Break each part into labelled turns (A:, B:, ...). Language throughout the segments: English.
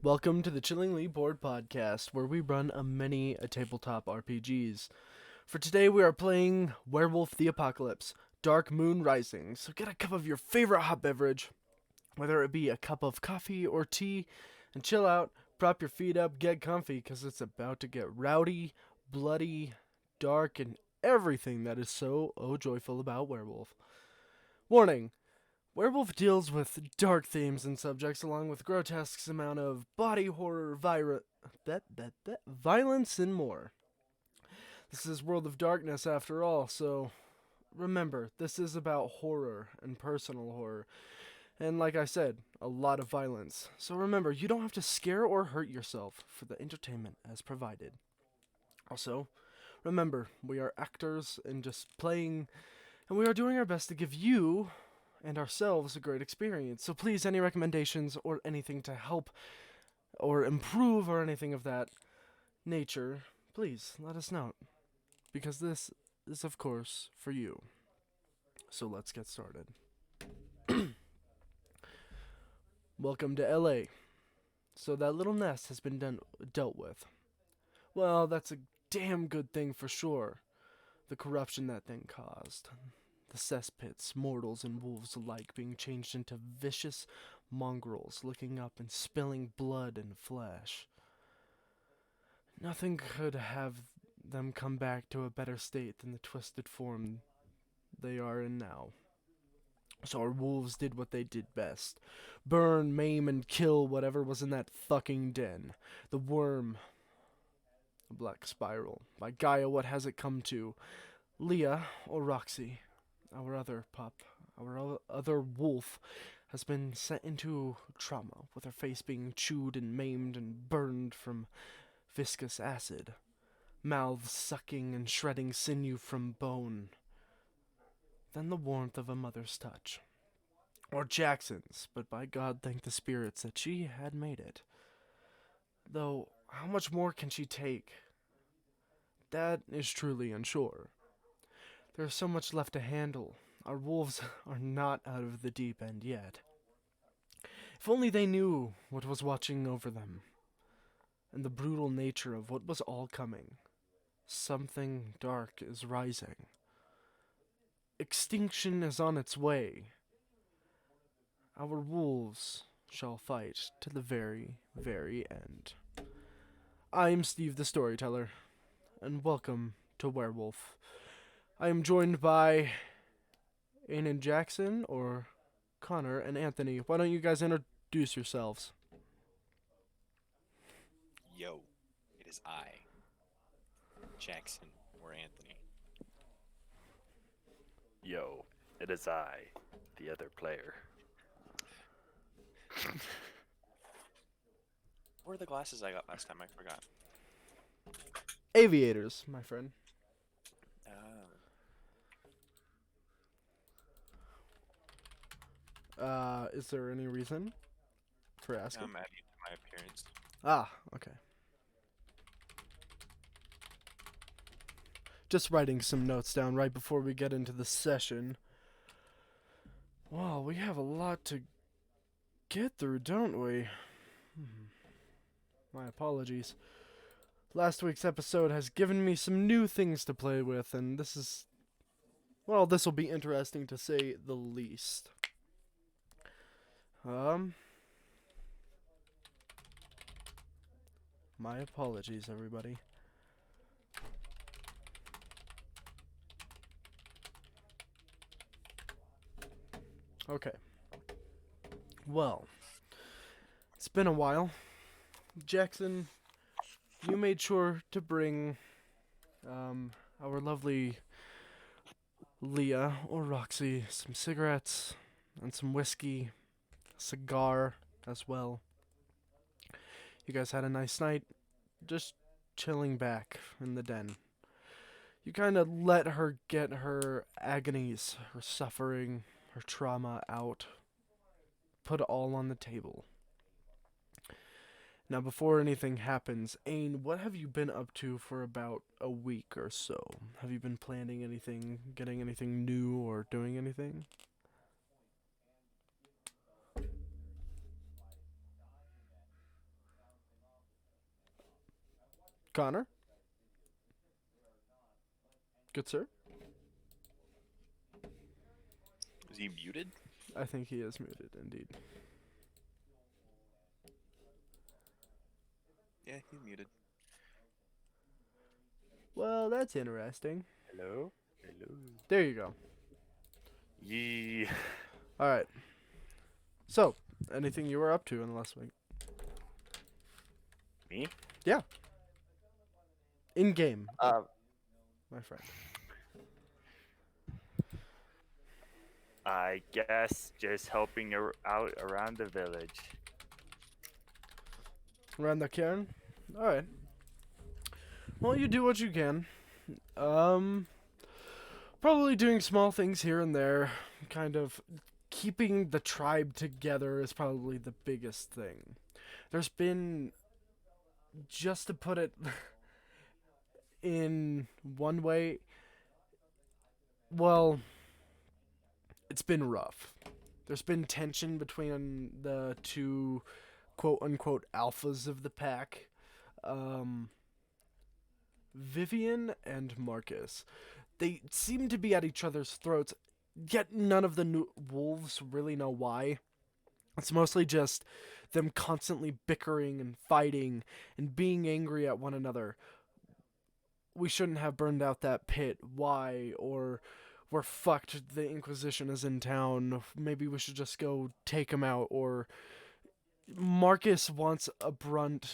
A: Welcome to the Chillingly Board Podcast, where we run a tabletop RPGs. For today, we are playing Werewolf the Apocalypse, Dark Moon Rising. So get a cup of your favorite hot beverage, whether it be a cup of coffee or tea, and chill out, prop your feet up, get comfy, because it's about to get rowdy, bloody, dark, and everything that is so joyful about Werewolf. Warning! Werewolf deals with dark themes and subjects along with grotesque amount of body horror, violence, and more. This is World of Darkness after all, so remember, this is about horror and personal horror. And like I said, a lot of violence. So remember, you don't have to scare or hurt yourself for the entertainment as provided. Also, remember, we are actors and just playing, and we are doing our best to give you and ourselves a great experience. So please, any recommendations or anything to help or improve or anything of that nature, please let us know. Because this is, of course, for you. So let's get started. Welcome to LA. So that little nest has been dealt with. Well, that's a damn good thing for sure. The corruption that thing caused. The cesspits, mortals and wolves alike, being changed into vicious mongrels, licking up and spilling blood and flesh. Nothing could have them come back to a better state than the twisted form they are in now. So our wolves did what they did best. Burn, maim, and kill whatever was in that fucking den. The worm. The black spiral. By Gaia, what has it come to? Leah, or Roxy, our other pup, our other wolf, has been sent into trauma, with her face being chewed and maimed and burned from viscous acid, mouth sucking and shredding sinew from bone. Then the warmth of a mother's touch. Or Jackson's, but by God thank the spirits that she had made it. Though, how much more can she take? That is truly unsure. There's so much left to handle. Our wolves are not out of the deep end yet. If only they knew what was watching over them, and the brutal nature of what was all coming. Something dark is rising. Extinction is on its way. Our wolves shall fight to the very, very end. I'm Steve the Storyteller, and welcome to Werewolf. I am joined by Ainan Jackson, or Connor, and Anthony. Why don't you guys introduce yourselves?
B: Yo, it is I, Jackson or Anthony.
C: Yo, it is I, the other player.
B: What are the glasses I got last time? I forgot.
A: Aviators, my friend. Is there any reason for asking?
B: I'm adding to my appearance.
A: Ah, okay. Just writing some notes down right before we get into the session. Wow, we have a lot to get through, don't we? My apologies. Last week's episode has given me some new things to play with, and this will be interesting to say the least. My apologies, everybody. Okay. Well, it's been a while. Jackson, you made sure to bring our lovely Leah or Roxy some cigarettes and some whiskey, a cigar as well. You guys had a nice night, just chilling back in the den. You kind of let her get her agonies, her suffering, her trauma out. Put it all on the table. Now, before anything happens, Ain, what have you been up to for about a week or so? Have you been planning anything, getting anything new, or doing anything? Connor? Good sir?
B: Is he muted?
A: I think he is muted, indeed.
B: Yeah, he's muted.
A: Well, that's interesting.
C: Hello? Hello?
A: There you go.
C: Yee.
A: Alright. So, anything you were up to in the last week?
C: Me?
A: In game,
C: Uh,
A: my friend.
C: I guess just helping out around the village.
A: Around the cairn? Alright. Well, you do what you can. Probably doing small things here and there. Kind of keeping the tribe together is probably the biggest thing. There's been, just to put it in one way, well, it's been rough. There's been tension between the two quote unquote alphas of the pack. Vivian and Marcus. They seem to be at each other's throats, yet none of the wolves really know why. It's mostly just them constantly bickering and fighting and being angry at one another. We shouldn't have burned out that pit. Why? Or we're fucked. The Inquisition is in town. Maybe we should just go take him out. Or Marcus wants a brute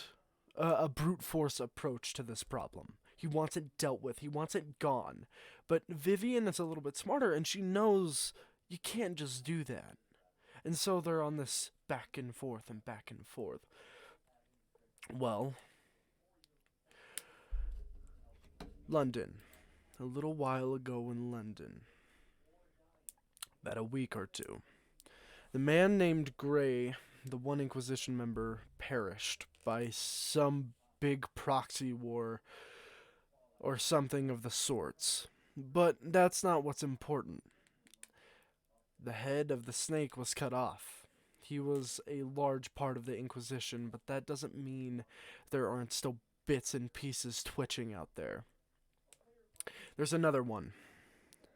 A: force approach to this problem. He wants it dealt with. He wants it gone. But Vivian is a little bit smarter, and she knows you can't just do that. And so they're on this back and forth and back and forth. Well, London. A little while ago in London. About a week or two. The man named Gray, the one Inquisition member, perished by some big proxy war or something of the sorts. But that's not what's important. The head of the snake was cut off. He was a large part of the Inquisition, but that doesn't mean there aren't still bits and pieces twitching out there. There's another one.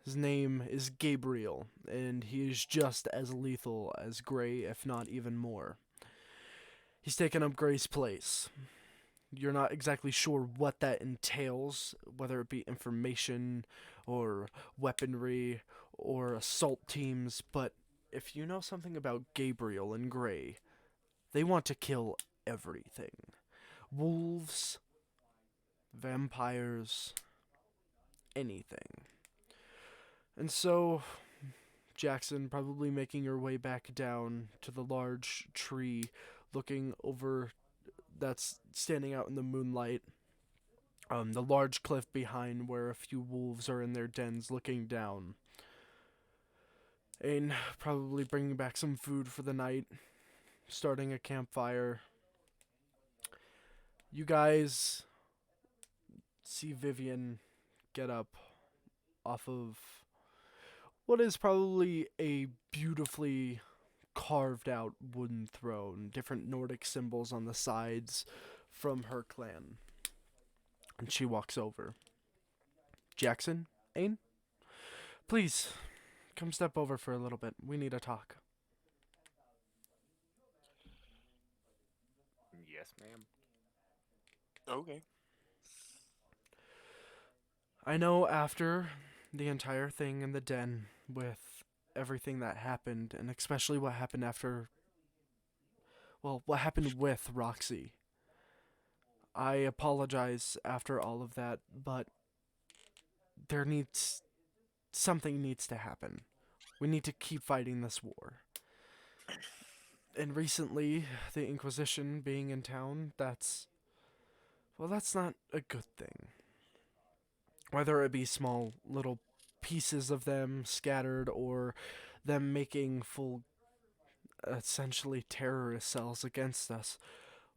A: His name is Gabriel, and he is just as lethal as Gray, if not even more. He's taken up Gray's place. You're not exactly sure what that entails, whether it be information or weaponry or assault teams, but if you know something about Gabriel and Gray, they want to kill everything. Wolves, vampires, anything. And so, Jackson, probably making your way back down to the large tree, looking over that's standing out in the moonlight. The large cliff behind where a few wolves are in their dens looking down. And probably bringing back some food for the night, starting a campfire. You guys see Vivian get up off of what is probably a beautifully carved out wooden throne, different Nordic symbols on the sides from her clan. And she walks over. Jackson, Ain, please come step over for a little bit. We need to talk.
C: Yes, ma'am.
B: Okay.
A: I know after the entire thing in the den with everything that happened, and especially what happened after, well, what happened with Roxy. I apologize after all of that, but something needs to happen. We need to keep fighting this war. And recently, the Inquisition being in town, that's not a good thing. Whether it be small little pieces of them scattered or them making full, essentially terrorist cells against us.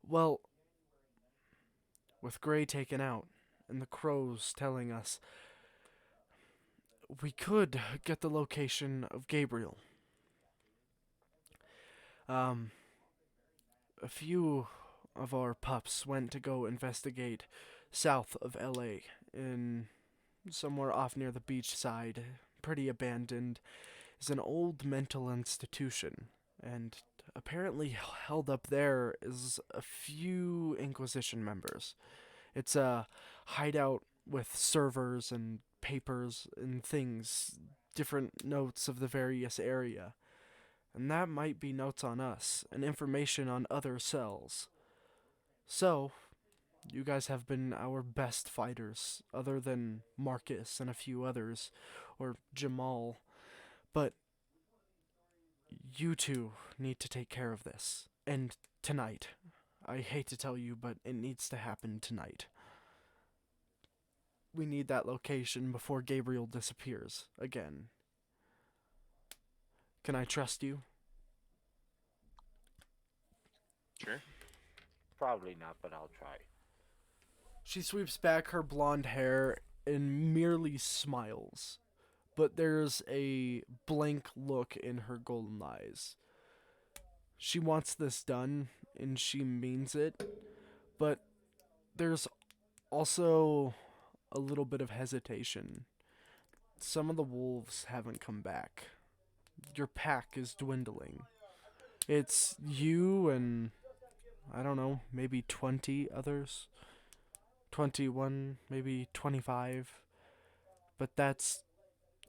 A: Well, with Gray taken out and the crows telling us, we could get the location of Gabriel. A few of our pups went to go investigate south of LA, in somewhere off near the beach side, pretty abandoned, is an old mental institution. And apparently held up there is a few Inquisition members. It's a hideout with servers and papers and things, different notes of the various area. And that might be notes on us and information on other cells. So, you guys have been our best fighters, other than Marcus and a few others, or Jamal. But you two need to take care of this. And tonight. I hate to tell you, but it needs to happen tonight. We need that location before Gabriel disappears again. Can I trust you?
B: Sure.
C: Probably not, but I'll try.
A: She sweeps back her blonde hair and merely smiles. But there's a blank look in her golden eyes. She wants this done, and she means it. But there's also a little bit of hesitation. Some of the wolves haven't come back. Your pack is dwindling. It's you and, I don't know, maybe 20 others. 21, maybe 25. But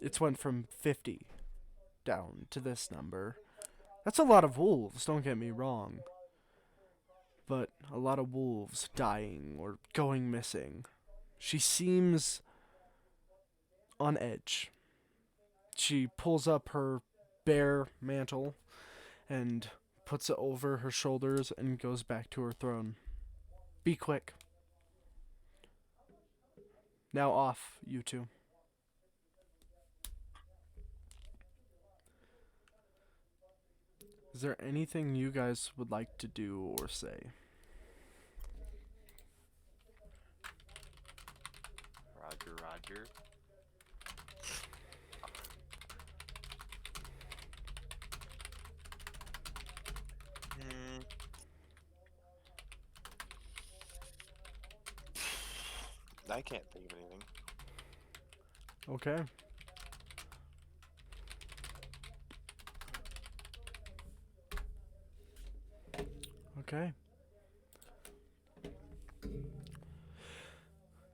A: it's went from 50 down to this number. That's a lot of wolves, don't get me wrong. But a lot of wolves dying or going missing. She seems on edge. She pulls up her bare mantle and puts it over her shoulders and goes back to her throne. Be quick. Now off, you two. Is there anything you guys would like to do or say?
C: Roger, Roger.
B: Hmm. I can't think of anything.
A: Okay. Okay.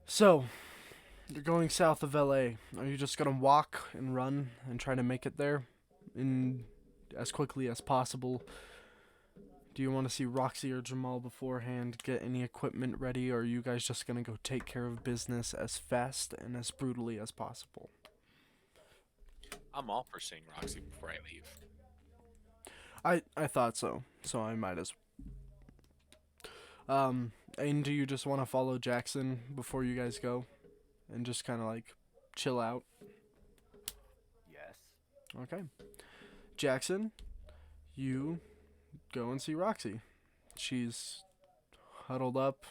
A: So, you're going south of LA. Are you just gonna walk and run and try to make it there in as quickly as possible? Do you want to see Roxy or Jamal beforehand, get any equipment ready, or are you guys just gonna go take care of business as fast and as brutally as possible?
B: I'm all for seeing Roxy before I leave.
A: I thought so, so I might as. And do you just want to follow Jackson before you guys go, and just kind of like chill out?
C: Yes.
A: Okay. Jackson, you go and see Roxy. She's huddled up,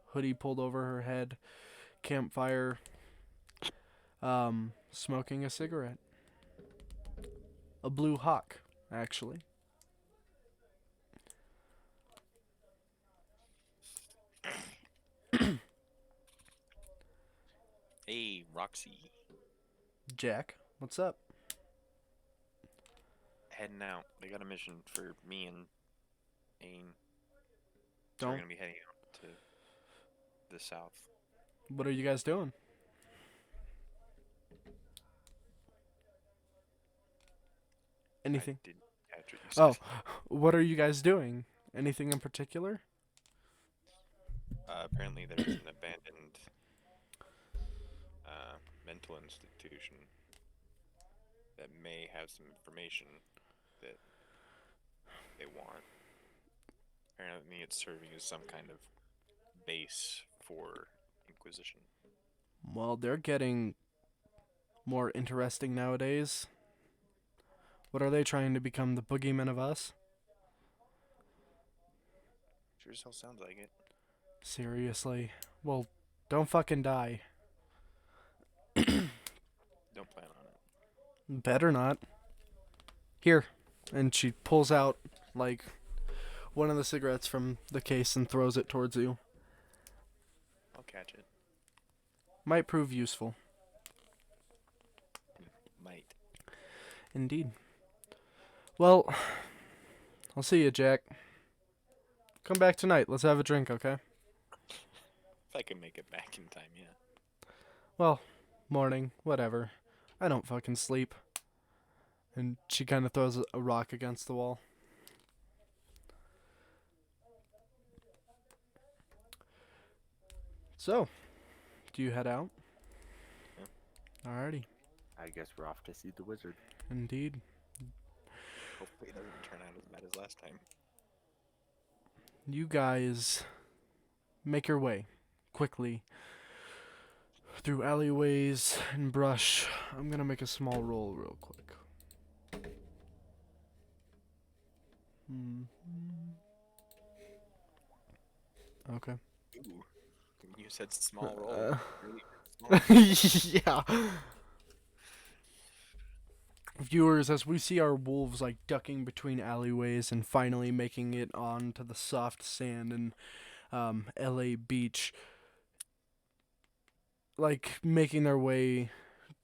A: hoodie pulled over her head, campfire, smoking a cigarette. A blue hawk, actually.
B: Hey, Roxy.
A: Jack, what's up?
B: Heading out. They got a mission for me and Ain. So we're
A: Don't.
B: gonna be heading out to the south.
A: What are you guys doing? Anything?
B: I didn't catch what you said.
A: Oh, what are you guys doing? Anything in particular?
B: Apparently there's an abandoned mental institution that may have some information that they want. Apparently it's serving as some kind of base for Inquisition.
A: Well, they're getting more interesting nowadays. What are they trying to become, the boogeymen of us?
B: Sure as hell sounds like it.
A: Seriously. Well, don't fucking die.
B: Don't plan on it.
A: Better not. Here. And she pulls out, like, one of the cigarettes from the case and throws it towards you.
B: Okay. catch it.
A: Might prove useful.
B: Might.
A: Indeed. Well, I'll see you, Jack. Come back tonight. Let's have a drink, okay?
B: If I can make it back in time, yeah.
A: Well, morning, whatever. I don't fucking sleep. And she kind of throws a rock against the wall. So, do you head out?
B: Yeah.
A: Alrighty.
C: I guess we're off to see the wizard.
A: Indeed.
B: Hopefully it doesn't turn out as bad as last time.
A: You guys make your way quickly through alleyways and brush. I'm gonna make a small roll real quick. Okay.
B: Ooh. You said small roll. Really small.
A: Yeah. Viewers, as we see our wolves like ducking between alleyways and finally making it onto the soft sand and LA beach, like making their way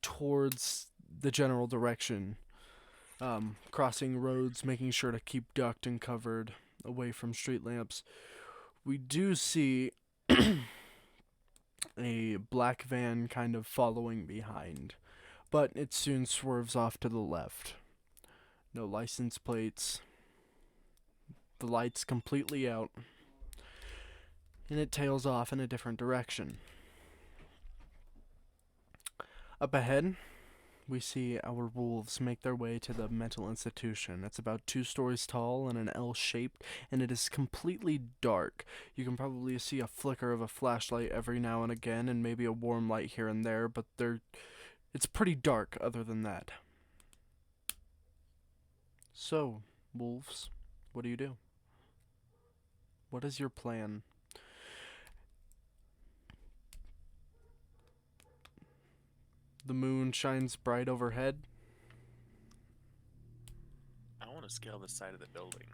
A: towards the general direction, crossing roads, making sure to keep ducked and covered away from street lamps. We do see a black van kind of following behind, but it soon swerves off to the left. No license plates. The lights completely out. And it tails off in a different direction. Up ahead, we see our wolves make their way to the mental institution. It's about 2 stories tall and an L-shaped, and it is completely dark. You can probably see a flicker of a flashlight every now and again, and maybe a warm light here and there, but it's pretty dark other than that. So, wolves, what do? What is your plan? The moon shines bright overhead.
B: I want to scale the side of the building.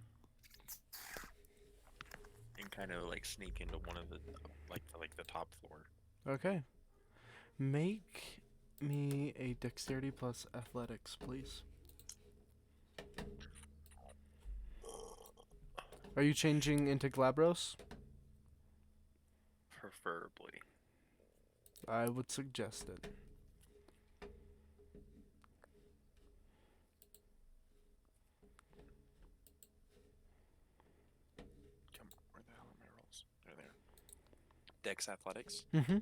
B: And kind of like sneak into one of the, like the top floor.
A: Okay. Make me a dexterity plus athletics, please. Are you changing into Glabros?
B: Preferably.
A: I would suggest it.
B: Come on, where the hell are my rolls? They're there. Dex athletics.
A: Mm-hmm.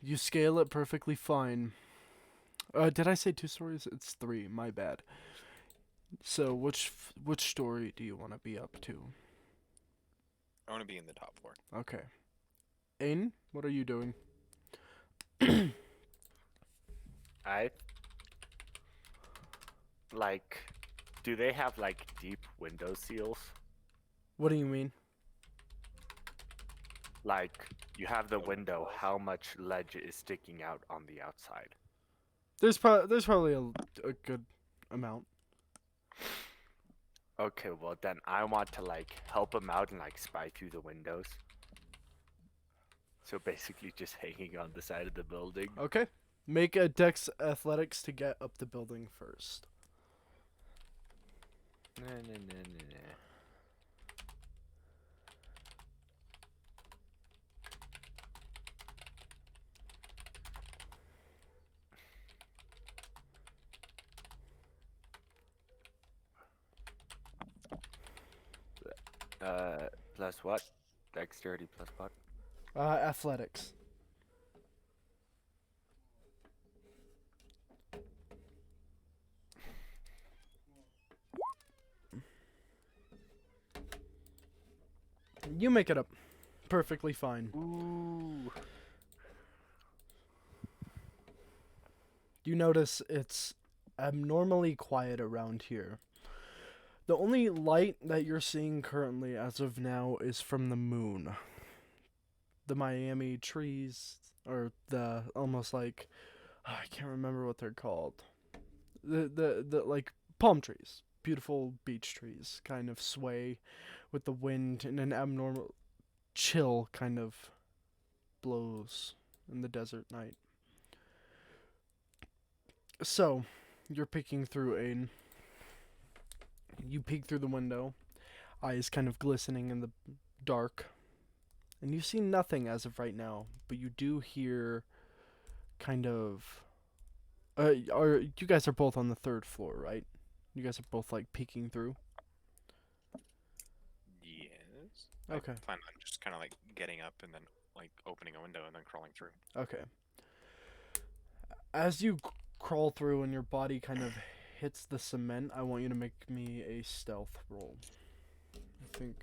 A: You scale it perfectly fine. Did I say 2 stories? It's 3. My bad. So which story do you want to be up to?
B: I want to be in the top floor.
A: Okay. Ain, what are you doing?
C: Do they have like deep window seals?
A: What do you mean?
C: Like, you have the window, how much ledge is sticking out on the outside?
A: There's probably a good amount.
C: Okay, well then I want to like help them out and like spy through the windows. So basically just hanging on the side of the building.
A: Okay. Make a dex athletics to get up the building first.
C: Nah. Plus what? Dexterity plus what?
A: Athletics. You make it up perfectly fine.
C: Ooh.
A: You notice it's abnormally quiet around here. The only light that you're seeing currently as of now is from the moon. The Miami trees, or the almost like, I can't remember what they're called. The like palm trees. beautiful beech trees kind of sway with the wind, and an abnormal chill kind of blows in the desert night. So, you're peeking through you peek through the window, eyes kind of glistening in the dark, and you see nothing as of right now, but you do hear kind of you guys are both on the third floor, right? You guys are both like peeking through.
B: Yes.
A: Okay.
B: I plan on just kind of like getting up and then like opening a window and then crawling through.
A: Okay. As you crawl through and your body kind of hits the cement, I want you to make me a stealth roll. I think,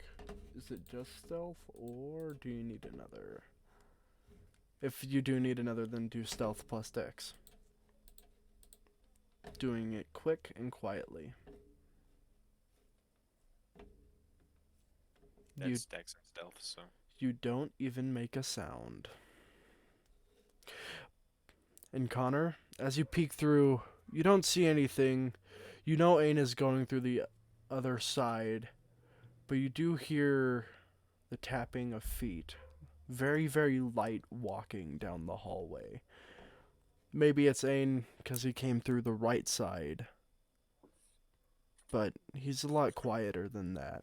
A: is it just stealth, or do you need another? If you do need another, then do stealth plus dex. Doing it quick and quietly.
B: That's dex and stealth, so.
A: You don't even make a sound. And Connor, as you peek through, you don't see anything. You know Ain is going through the other side, but you do hear the tapping of feet. Very, very light walking down the hallway. Maybe it's Ain because he came through the right side, but he's a lot quieter than that.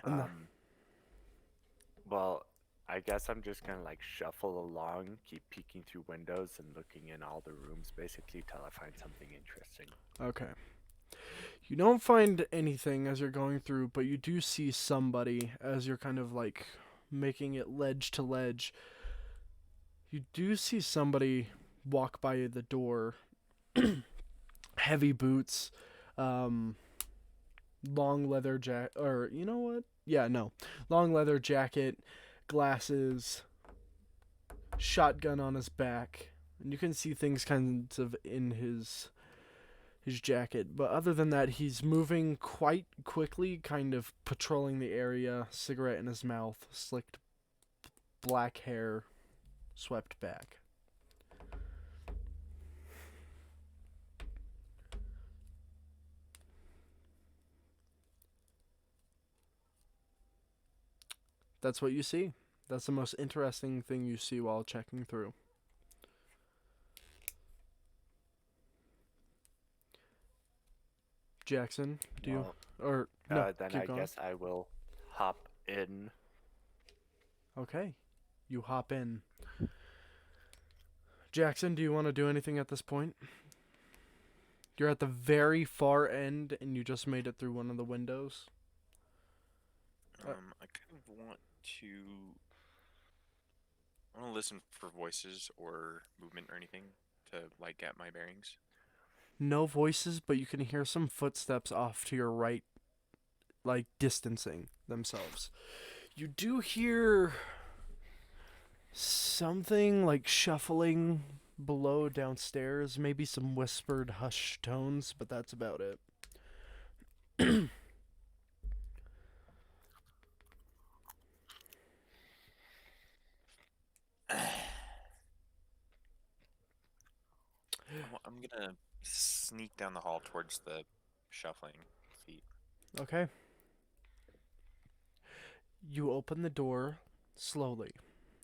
A: And
C: Well, I guess I'm just gonna like shuffle along, keep peeking through windows and looking in all the rooms basically till I find something interesting.
A: Okay. You don't find anything as you're going through, but you do see somebody as you're kind of like making it ledge to ledge. You do see somebody walk by the door. Heavy boots, long leather jacket, or you know what? Yeah, no. Long leather jacket, glasses, shotgun on his back. And you can see things kind of in his jacket, but other than that, he's moving quite quickly, kind of patrolling the area, cigarette in his mouth, slicked black hair swept back. That's what you see. That's the most interesting thing you see while checking through. Jackson, do you? Or no,
C: Then
A: keep
C: I
A: going.
C: guess I will hop in.
A: Okay. You hop in. Jackson, do you want to do anything at this point? You're at the very far end and you just made it through one of the windows.
B: I kind of want to. I want to listen for voices or movement or anything to like get my bearings.
A: No voices, but you can hear some footsteps off to your right, like distancing themselves. You do hear something like shuffling below downstairs, maybe some whispered hushed tones, but that's about it.
B: I'm gonna sneak down the hall towards the shuffling feet.
A: Okay. You open the door slowly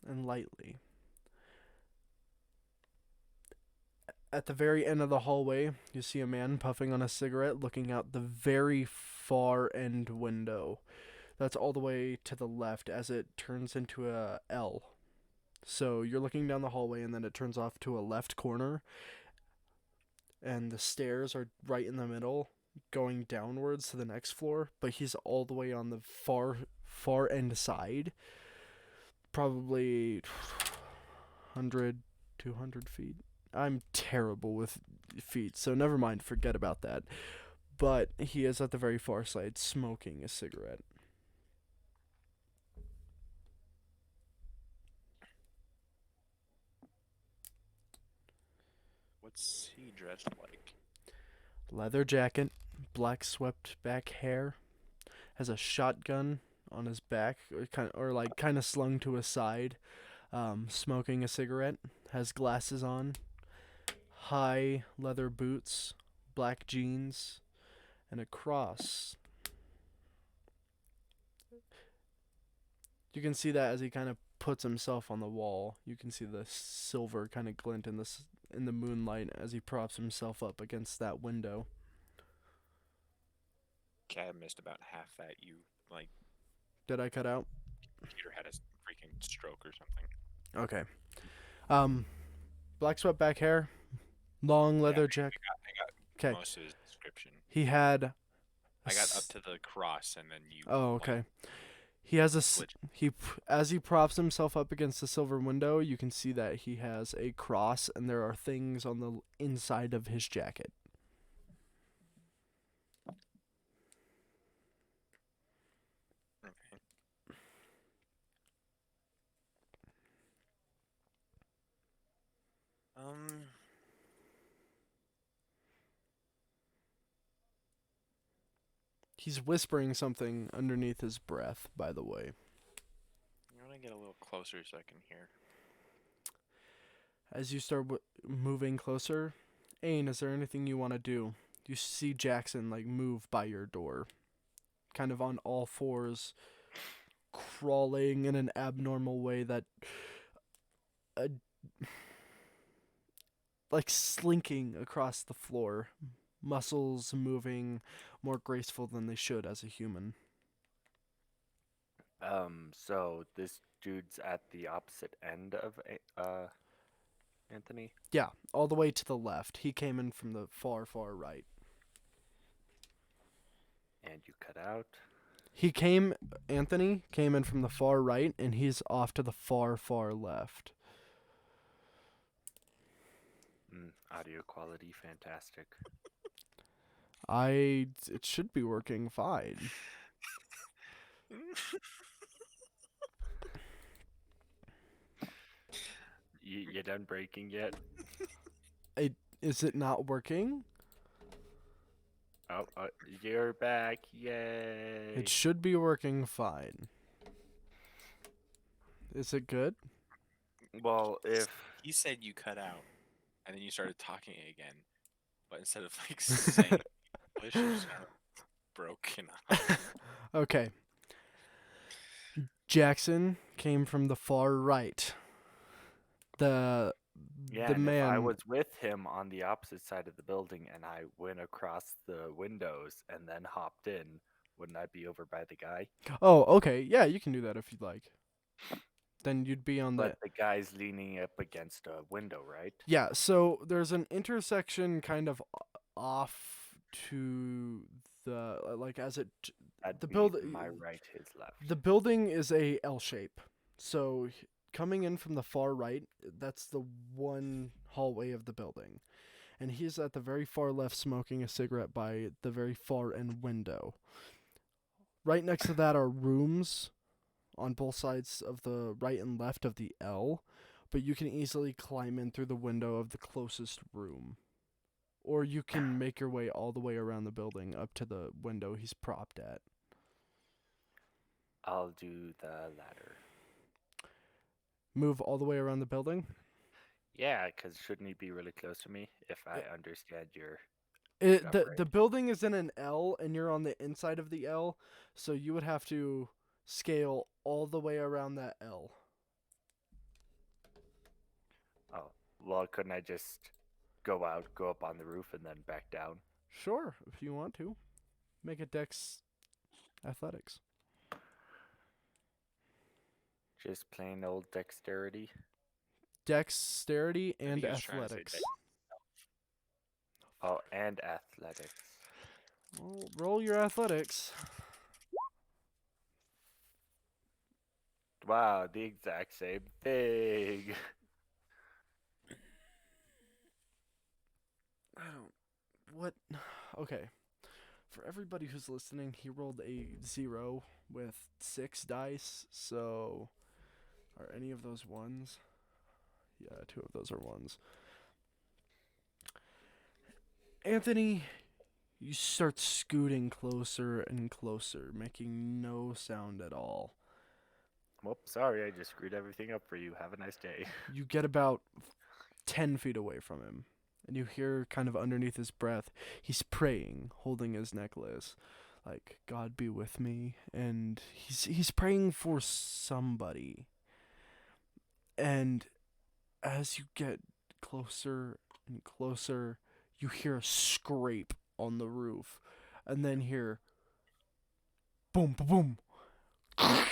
A: and lightly. At the very end of the hallway, you see a man puffing on a cigarette looking out the very far end window. That's all the way to the left as it turns into a L. So you're looking down the hallway and then it turns off to a left corner. And the stairs are right in the middle, going downwards to the next floor. But he's all the way on the far end side. Probably 100, 200 feet. I'm terrible with feet, so never mind, forget about that. But he is at the very far side smoking a cigarette.
B: What's he dressed like?
A: Leather jacket, black swept back hair, has a shotgun on his back, or kind of slung to his side, smoking a cigarette, has glasses on, high leather boots, black jeans, and a cross. You can see that as he kind of puts himself on the wall. You can see the silver kind of glint in the moonlight as he props himself up against that window.
B: Okay, I missed about half that. You, like,
A: Did I cut out?
B: Peter had a freaking stroke or something.
A: Okay. Black swept-back hair, long leather jacket.
B: I got
A: Okay.
B: most of his description.
A: He had.
B: I got up to the cross, and then you.
A: Oh, okay. He has as he props himself up against the silver window, you can see that he has a cross, and there are things on the inside of his jacket.
B: Okay.
A: He's whispering something underneath his breath, by the way.
B: I'm gonna get a little closer so I can hear.
A: As you start moving closer, Ain, is there anything you want to do? You see Jackson like move by your door, kind of on all fours, crawling in an abnormal way that, like slinking across the floor, muscles moving more graceful than they should as a human.
C: So this dude's at the opposite end of Anthony.
A: Yeah, all the way to the left. He came in from the far, far right.
C: And you cut out.
A: Anthony came in from the far right, and he's off to the far, far left.
C: Audio quality, fantastic.
A: It should be working fine.
C: You done breaking yet?
A: Is it not working?
C: Oh, you're back! Yay!
A: It should be working fine. Is it good?
C: Well, if
B: He said you cut out, and then you started talking again, but instead of like saying English, you sounded broken up.
A: Okay. Jackson came from the far right. The
C: and
A: man.
C: if I was with him on the opposite side of the building and I went across the windows and then hopped in, wouldn't I be over by the guy?
A: Oh, okay. Yeah, you can do that if you'd like. Then you'd be on
C: But the guy's leaning up against a window, right?
A: Yeah, so there's an intersection kind of off to the like as it
C: That'd
A: the
C: be
A: building
C: my right, his left.
A: The building is a L shape. So coming in from the far right, that's the one hallway of the building. And he's at the very far left smoking a cigarette by the very far end window. Right next to that are rooms on both sides of the right and left of the L, but you can easily climb in through the window of the closest room. Or you can make your way all the way around the building up to the window he's propped at.
C: I'll do the latter.
A: Move all the way around the building?
C: Yeah, because shouldn't he be really close to me if I understand your...
A: The building is in an L, and you're on the inside of the L, so you would have to scale all the way around that L.
C: Oh, well, couldn't I just go out, go up on the roof, and then back down?
A: Sure, if you want to. Make it Dex Athletics.
C: Just plain old dexterity?
A: Dexterity and
B: he was trying to say
A: athletics.
C: Oh, and athletics.
A: Well, roll your athletics.
C: Wow, the exact same thing.
A: What? Okay. For everybody who's listening, he rolled a 0 with 6 dice, so are any of those ones? Yeah, 2 of those are ones. Anthony, you start scooting closer and closer, making no sound at all.
C: Whoops, sorry, I just screwed everything up for you. Have a nice day.
A: You get about 10 feet away from him, And you hear kind of underneath his breath, he's praying, holding his necklace. Like, God be with me. And he's praying for somebody. And as you get closer and closer, you hear a scrape on the roof. And then hear boom, boom, boom.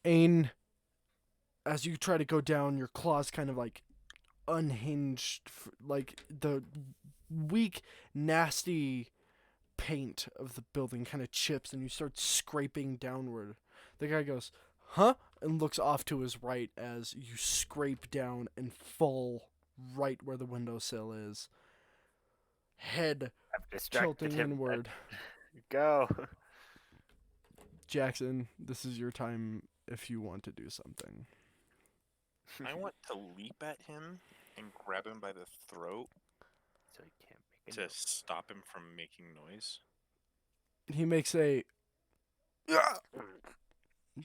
A: Ain, as you try to go down, your claws kind of like unhinged, like the weak, nasty paint of the building kind of chips, and you start scraping downward. The guy goes, huh? And looks off to his right as you scrape down and fall right where the windowsill is. Head
C: I've distracted
A: tilting
C: him.
A: inward.
C: Go.
A: Jackson, this is your time if you want to do something.
B: I want to leap at him and grab him by the throat
C: So he can't make
B: to
C: it.
B: stop him from making noise.
A: He makes a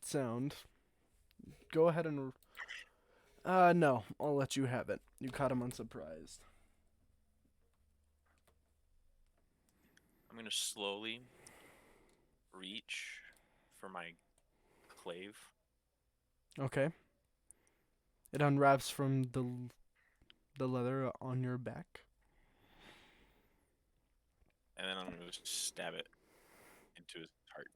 A: sound. Go ahead and. No, I'll let you have it. You caught him unsurprised.
B: I'm going to slowly reach for my clave.
A: Okay. It unwraps from the leather on your back.
B: And then I'm going to stab it into his heart.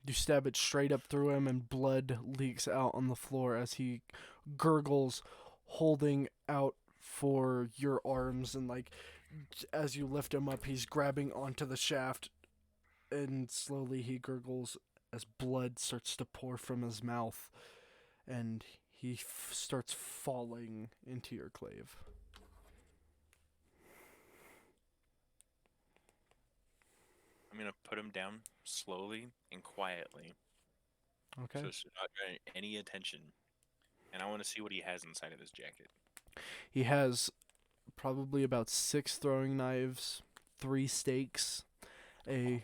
A: You stab it straight up through him, and blood leaks out on the floor as he gurgles, holding out for your arms. And, like, as you lift him up, he's grabbing onto the shaft, and slowly he gurgles as blood starts to pour from his mouth, and he starts falling into your clave.
B: I'm going to put him down slowly and quietly.
A: Okay.
B: So it's not drawing any attention. And I want to see what he has inside of his jacket.
A: He has probably about 6 throwing knives, 3 stakes, a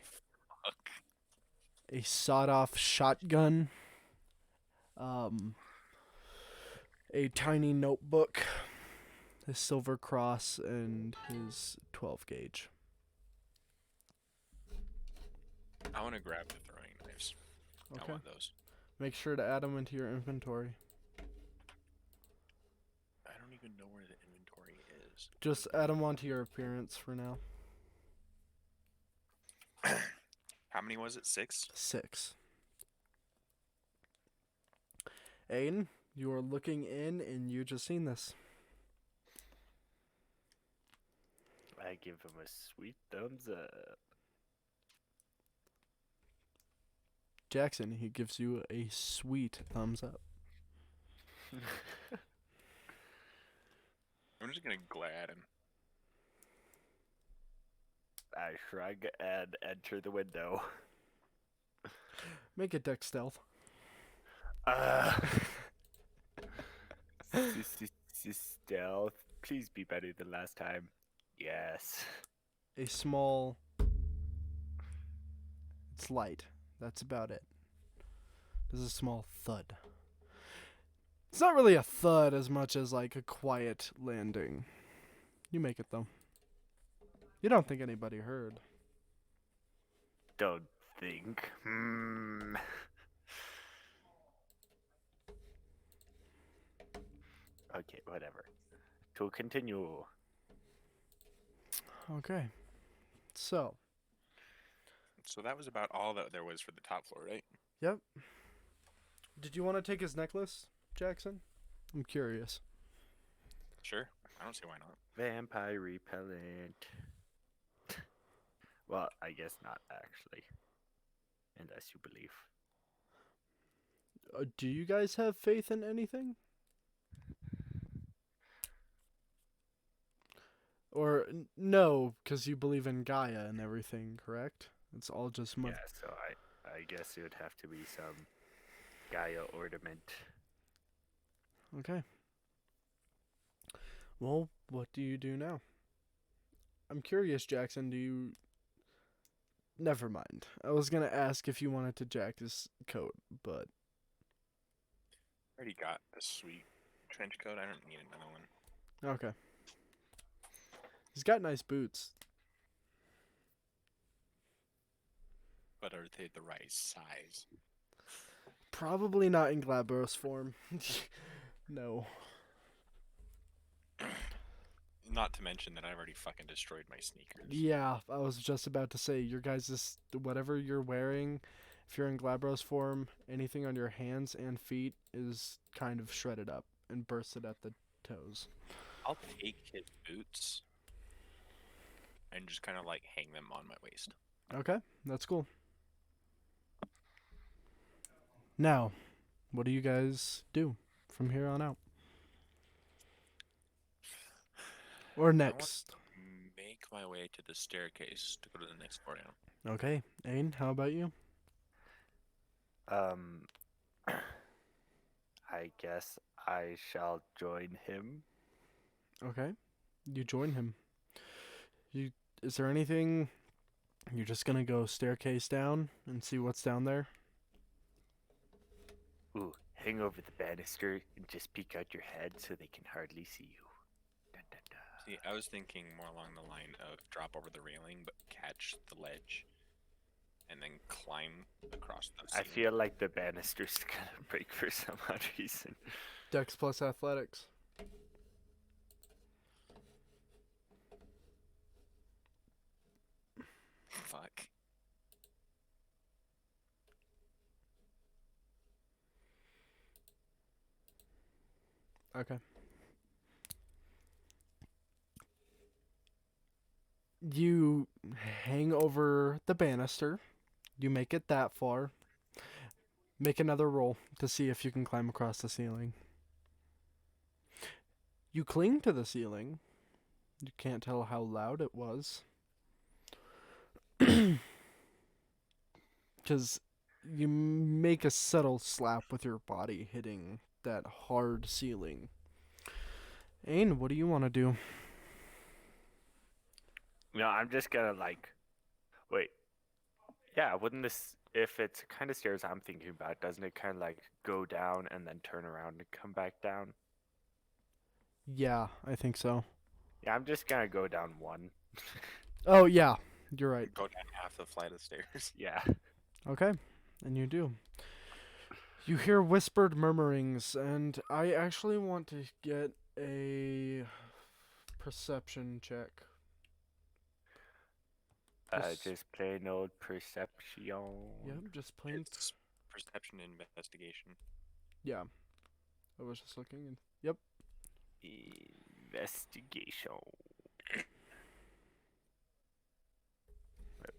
A: sawed-off shotgun, a tiny notebook, his silver cross, and his 12 gauge.
B: I want to grab the throwing knives. I
A: Okay.
B: want those.
A: Make sure to add them into your inventory.
B: I don't even know where the inventory is.
A: Just add them onto your appearance for now.
B: How many was it? 6?
A: 6. Aiden, you are looking in, and you just seen this.
C: I give him a sweet thumbs up.
A: Jackson, he gives you a sweet thumbs up.
B: I'm just going to glare at him.
C: I shrug and enter the window.
A: Make a deck stealth.
C: Stealth. Please be better than last time. Yes.
A: A small... It's light. That's about it. There's a small thud. It's not really a thud as much as like a quiet landing. You make it though. You don't think anybody heard.
C: Don't think. Okay, whatever. To continue.
A: Okay. So,
B: So that was about all that there was for the top floor, right?
A: yep. Did you want to take his necklace, Jackson? I'm curious.
B: Sure. I don't see why not.
C: Vampire repellent. Well, I guess not actually. Unless you believe.
A: Do you guys have faith in anything? Or no, because you believe in Gaia and everything, correct? It's all just
C: Yeah, so I guess it would have to be some Gaia ornament.
A: Okay. Well, what do you do now? I'm curious, Jackson, do you... Never mind. I was going to ask if you wanted to jack this coat, but...
B: I already got a sweet trench coat. I don't need another one.
A: Okay. He's got nice boots.
B: But are they the right size?
A: Probably not in Glabros form. No.
B: Not to mention that I've already fucking destroyed my sneakers.
A: Yeah, I was just about to say, your guys' whatever you're wearing, if you're in Glabros form, anything on your hands and feet is kind of shredded up and bursted at the toes.
B: I'll take his boots and just kind of like hang them on my waist.
A: Okay, that's cool. Now, what do you guys do from here on out? Or next?
B: Make my way to the staircase to go to the next floor down.
A: Okay, Ain, how about you?
C: I guess I shall join him.
A: Okay, you join him. Is there anything? You're just gonna go staircase down and see what's down there?
C: Ooh, hang over the banister and just peek out your head so they can hardly see you. Dun, dun, dun.
B: See, I was thinking more along the line of drop over the railing, but catch the ledge, and then climb across the
C: I
B: ceiling.
C: feel like the banister's gonna break for some odd reason.
A: Dex plus athletics.
B: Fuck.
A: Okay. You hang over the banister. You make it that far. Make another roll to see if you can climb across the ceiling. You cling to the ceiling. You can't tell how loud it was. Because you make a subtle slap with your body hitting that hard ceiling. Ain, what do you want to do?
C: No, I'm just gonna like, wait. Yeah, wouldn't this, if it's kind of stairs I'm thinking about, doesn't it kind of like go down and then turn around and come back down?
A: Yeah, I think so.
C: Yeah, I'm just gonna go down one.
A: Oh, yeah, you're right.
B: Go down half the flight of stairs.
C: Yeah.
A: Okay, and you do. You hear whispered murmurings, and I actually want to get a perception check.
C: Just plain old perception.
A: Yep, just plain.
B: It's perception and investigation.
A: Yeah. I was just looking and. Yep.
C: Investigation.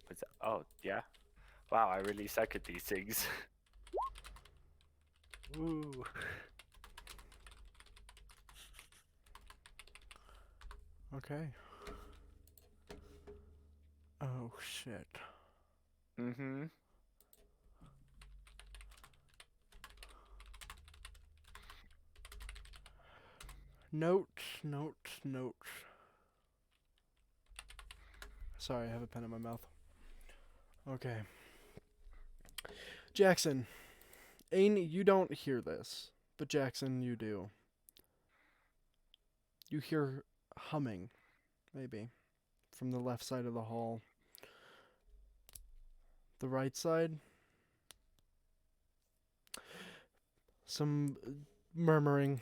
C: What's that? Oh, yeah. Wow, I really suck at these things. Ooh.
A: Okay. Oh, shit.
C: Mm-hmm.
A: Note. Sorry, I have a pen in my mouth. Okay. Jackson. Ain, you don't hear this, but Jackson, you do. You hear humming, maybe, from the left side of the hall. The right side? Some murmuring,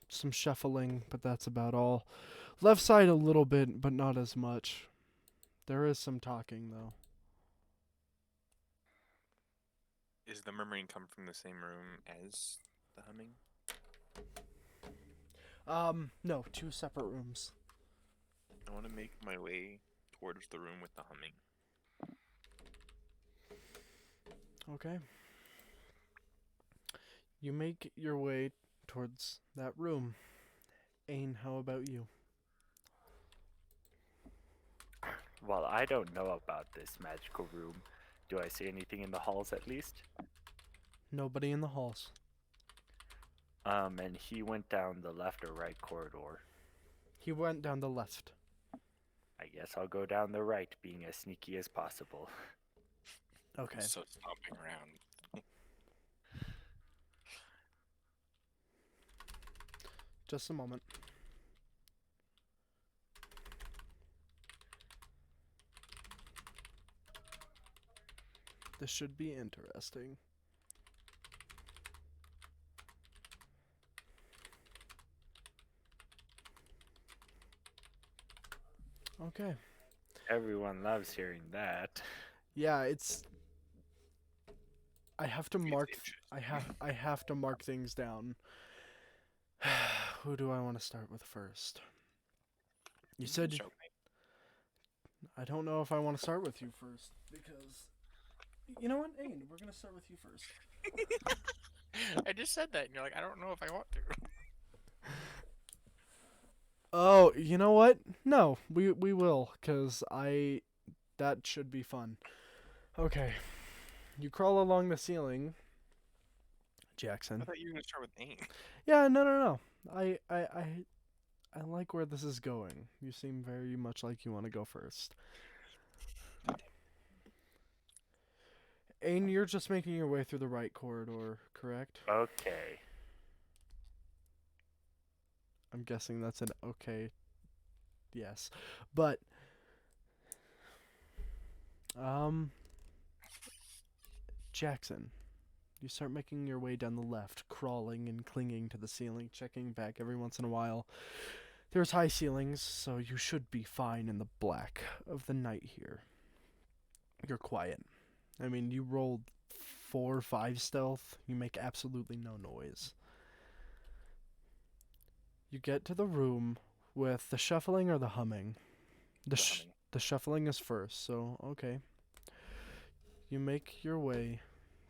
A: some shuffling, but that's about all. Left side a little bit, but not as much. There is some talking, though.
B: Is the murmuring come from the same room as the humming?
A: No, two separate rooms.
B: I want to make my way towards the room with the humming.
A: Okay. You make your way towards that room. Ain, how about you?
C: Well, I don't know about this magical room. Do I see anything in the halls at least?
A: Nobody in the halls.
C: And he went down the left or right corridor.
A: He went down the left.
C: I guess I'll go down the right, being as sneaky as possible.
A: Okay.
B: So stomping around.
A: Just a moment. This should be interesting. Okay.
C: Everyone loves hearing that.
A: Yeah, it's. I have to
B: It's
A: mark.
B: interesting.
A: I have to mark things down. Who do I want to start with first? You
B: You can
A: said
B: start with
A: I don't know if I want to start with you first because you know what, Ain, we're gonna start with you first.
B: me. I just said that, and you're like, I don't know if I want to.
A: Oh, you know what? No, we will, cause that should be fun. Okay, you crawl along the ceiling,
B: I
A: Jackson.
B: thought you were gonna start with Ain.
A: Yeah, no. I like where this is going. You seem very much like you want to go first. Ain, you're just making your way through the right corridor, correct?
C: Okay.
A: I'm guessing that's an okay. Yes, but um, Jackson, you start making your way down the left, crawling and clinging to the ceiling, checking back every once in a while. There's high ceilings, so you should be fine in the black of the night here. You're quiet. I mean, you rolled 4 or 5 stealth. You make absolutely no noise. You get to the room with the shuffling or the humming.
B: The humming.
A: The shuffling is first, so okay. You make your way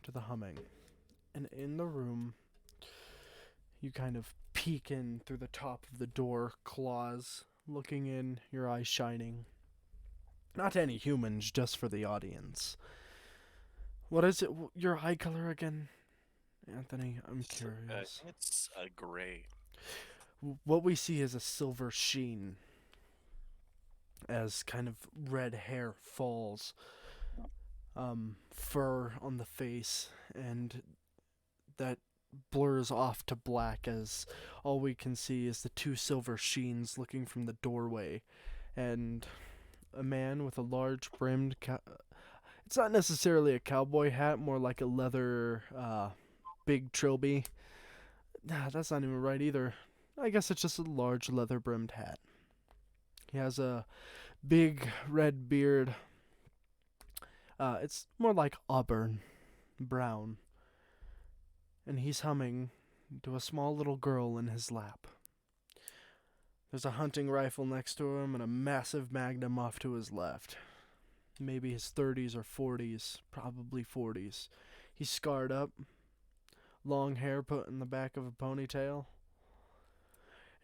A: to the humming. And in the room, you kind of peek in through the top of the door, claws looking in, your eyes shining. Not to any humans, just for the audience. What is it? Your eye color again, Anthony? I'm curious.
B: It's a gray.
A: What we see is a silver sheen as kind of red hair falls, fur on the face, and that blurs off to black as all we can see is the 2 silver sheens looking from the doorway, and a man with a large brimmed it's not necessarily a cowboy hat, more like a leather big trilby. Nah, that's not even right either. I guess it's just a large leather brimmed hat. He has a big red beard. It's more like auburn brown, and he's humming to a small little girl in his lap. There's a hunting rifle next to him and a massive magnum off to his left. Maybe his 30s or 40s, probably 40s. He's scarred up, long hair put in the back of a ponytail,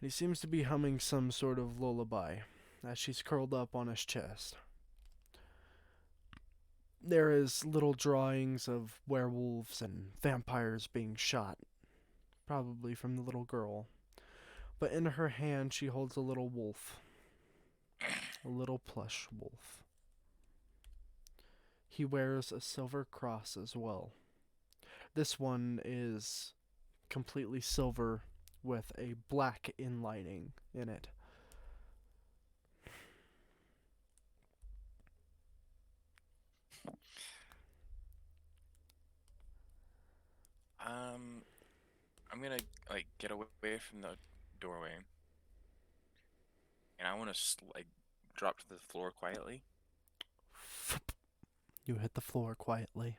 A: and he seems to be humming some sort of lullaby as she's curled up on his chest. There is little drawings of werewolves and vampires being shot, probably from the little girl. But in her hand, she holds a little wolf, a little plush wolf. He wears a silver cross as well. This one is completely silver with a black inlining in it.
B: I'm gonna like get away from the doorway, and I want to like drop to the floor quietly.
A: You hit the floor quietly.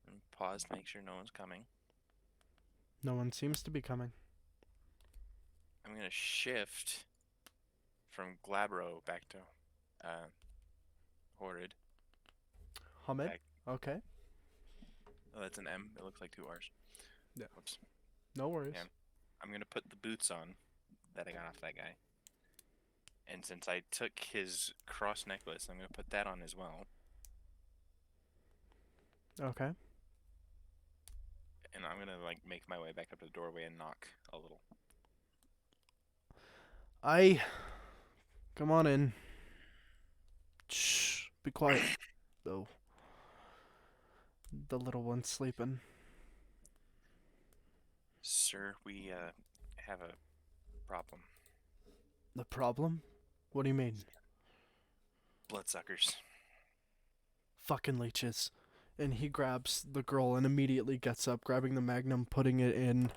B: And pause to make sure no one's coming.
A: No one seems to be coming.
B: I'm gonna shift from Glabro back to Horrid.
A: Hum it.
B: Back.
A: Okay.
B: Oh, that's an M. It looks like 2 R's.
A: Yeah.
B: Whoops.
A: No worries.
B: Yeah. I'm gonna put the boots on that I got off that guy. And since I took his cross necklace, I'm gonna put that on as well.
A: Okay.
B: And I'm gonna like make my way back up to the doorway and knock a little.
A: Come on in. Shh. Be quiet. Though. The little one's sleeping.
B: Sir, we have a problem.
A: The problem? What do you mean?
B: Bloodsuckers.
A: fucking leeches. And he grabs the girl and immediately gets up, grabbing the magnum, putting it in,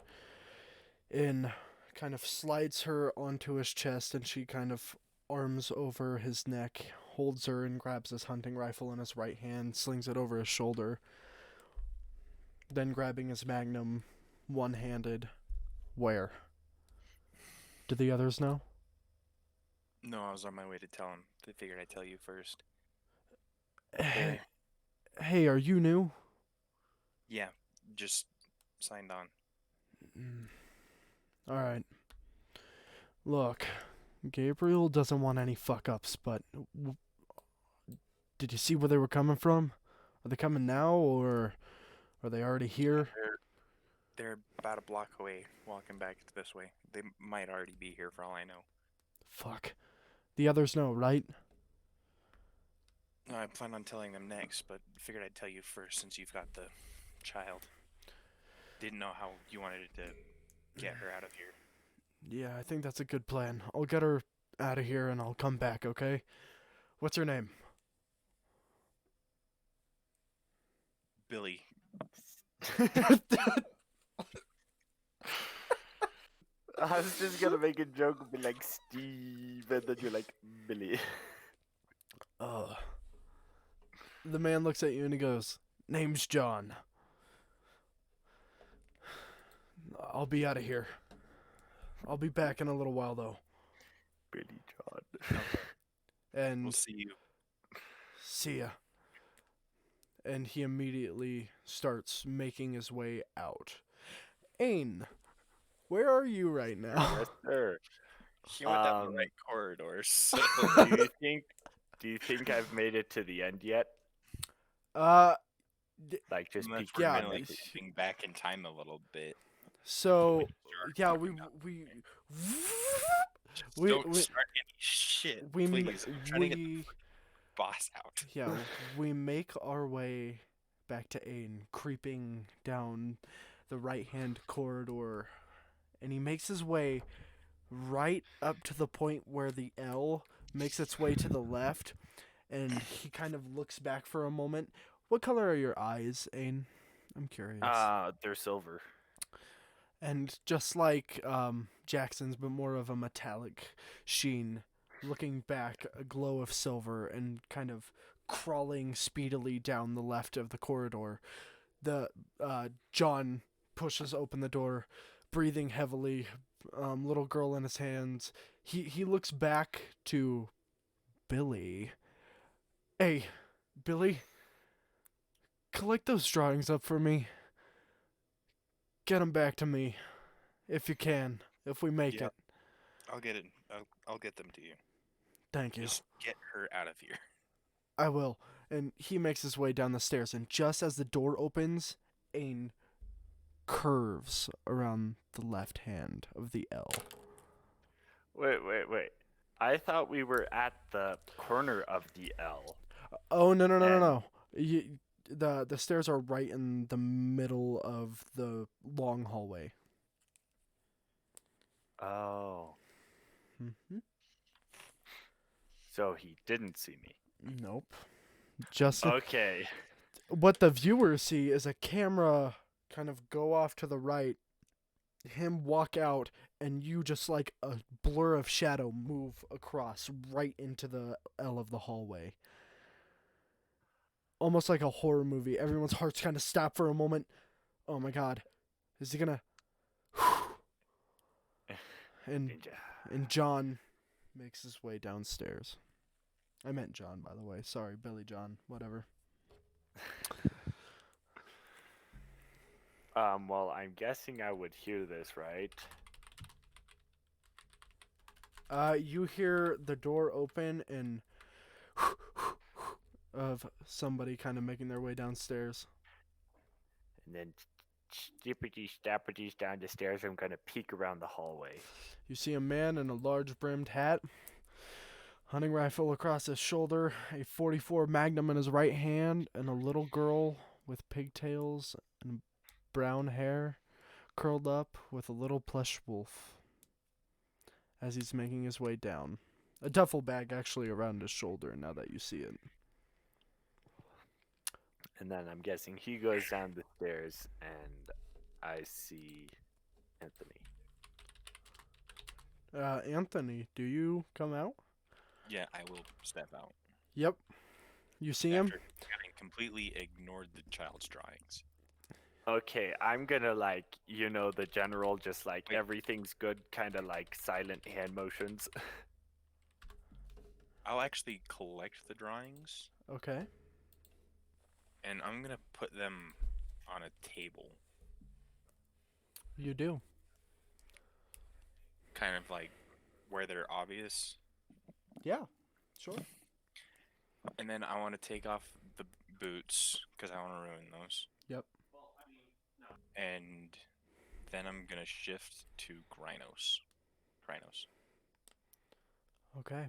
A: kind of slides her onto his chest, and she kind of arms over his neck, holds her, and grabs his hunting rifle in his right hand, slings it over his shoulder. Then grabbing his magnum, one-handed. Where? Do the others know?
B: No, I was on my way to tell him. They figured I'd tell you first.
A: Hey, hey, are you new?
B: Yeah, just signed on.
A: Alright. Look, Gabriel doesn't want any fuck-ups, but did you see where they were coming from? Are they coming now, or are they already here?
B: They're about a block away, walking back this way. They might already be here for all I know.
A: Fuck. The others know, right?
B: No, I plan on telling them next, but figured I'd tell you first since you've got the child. Didn't know how you wanted to get her out of here.
A: Yeah, I think that's a good plan. I'll get her out of here and I'll come back, okay? What's her name?
B: Billy.
C: I was just gonna make a joke and be like Steve, and then you're like Billy.
A: The man looks at you and he goes, "Name's John. I'll be out of here. I'll be back in a little while, though."
C: Billy John.
A: And
B: We'll see you.
A: see ya. And he immediately starts making his way out. Ain, where are you right now?
C: Yes, sir.
B: He went down the right corridor, so
C: Do you think I've made it to the end yet? Like just
B: unless
C: peek
B: we're
A: yeah,
B: kinda, like
A: it's-
B: moving back in time a little bit.
A: So,
B: Start
A: yeah,
B: talking Just don't start any shit,
A: we
B: please. I'm trying to get the boss out.
A: yeah, we make our way back to Ain, creeping down the right-hand corridor, and he makes his way right up to the point where the L makes its way to the left, and he kind of looks back for a moment. What color are your eyes, Ain? I'm curious.
C: They're silver.
A: And just like Jackson's, but more of a metallic sheen, looking back, a glow of silver, and kind of crawling speedily down the left of the corridor. The John pushes open the door, breathing heavily, little girl in his hands. He looks back to Billy. Hey, Billy, collect those drawings up for me. Get them back to me, if you can, if we make
B: Yep.
A: it.
B: I'll get it. I'll get them to you.
A: Thank you.
B: Just get her out of here.
A: I will. And he makes his way down the stairs, and just as the door opens, Ain curves around the left hand of the L.
C: Wait. I thought we were at the corner of the L.
A: Oh, no.
C: And-
A: The stairs are right in the middle of the long hallway.
C: Oh.
A: Mm-hmm.
C: So he didn't see me.
A: Nope. Just
C: Okay.
A: what the viewers see is a camera kind of go off to the right, him walk out, and you just like a blur of shadow move across right into the L of the hallway. Almost like a horror movie. Everyone's hearts kind of stop for a moment. Oh my god. Is he gonna... And
C: Ninja.
A: John makes his way downstairs. I meant John, by the way. Sorry, Billy John. Whatever.
C: Well, I'm guessing I would hear this, right?
A: You hear the door open and of somebody kind of making their way downstairs.
C: And then stappities down the stairs. I'm gonna peek around the hallway.
A: You see a man in a large brimmed hat, hunting rifle across his shoulder, a 44 Magnum in his right hand, and a little girl with pigtails and brown hair curled up with a little plush wolf as he's making his way down. A duffel bag actually around his shoulder now that you see it.
C: And then I'm guessing he goes down the stairs, and I see Anthony.
A: Anthony, do you come out?
B: Yeah, I will step out
A: Yep. You see him?
B: after having completely ignored the child's drawings.
C: Okay, I'm gonna like, the general, just like
B: Wait.
C: everything's good, kind of like silent hand motions.
B: I'll actually collect the drawings,
A: Okay.
B: and I'm gonna put them on a table,
A: You do.
B: kind of like where they're obvious.
A: Yeah. Sure.
B: And then I want to take off the boots because I want to ruin those.
A: Yep.
B: And then I'm gonna shift to Grynos. Grynos.
A: Okay.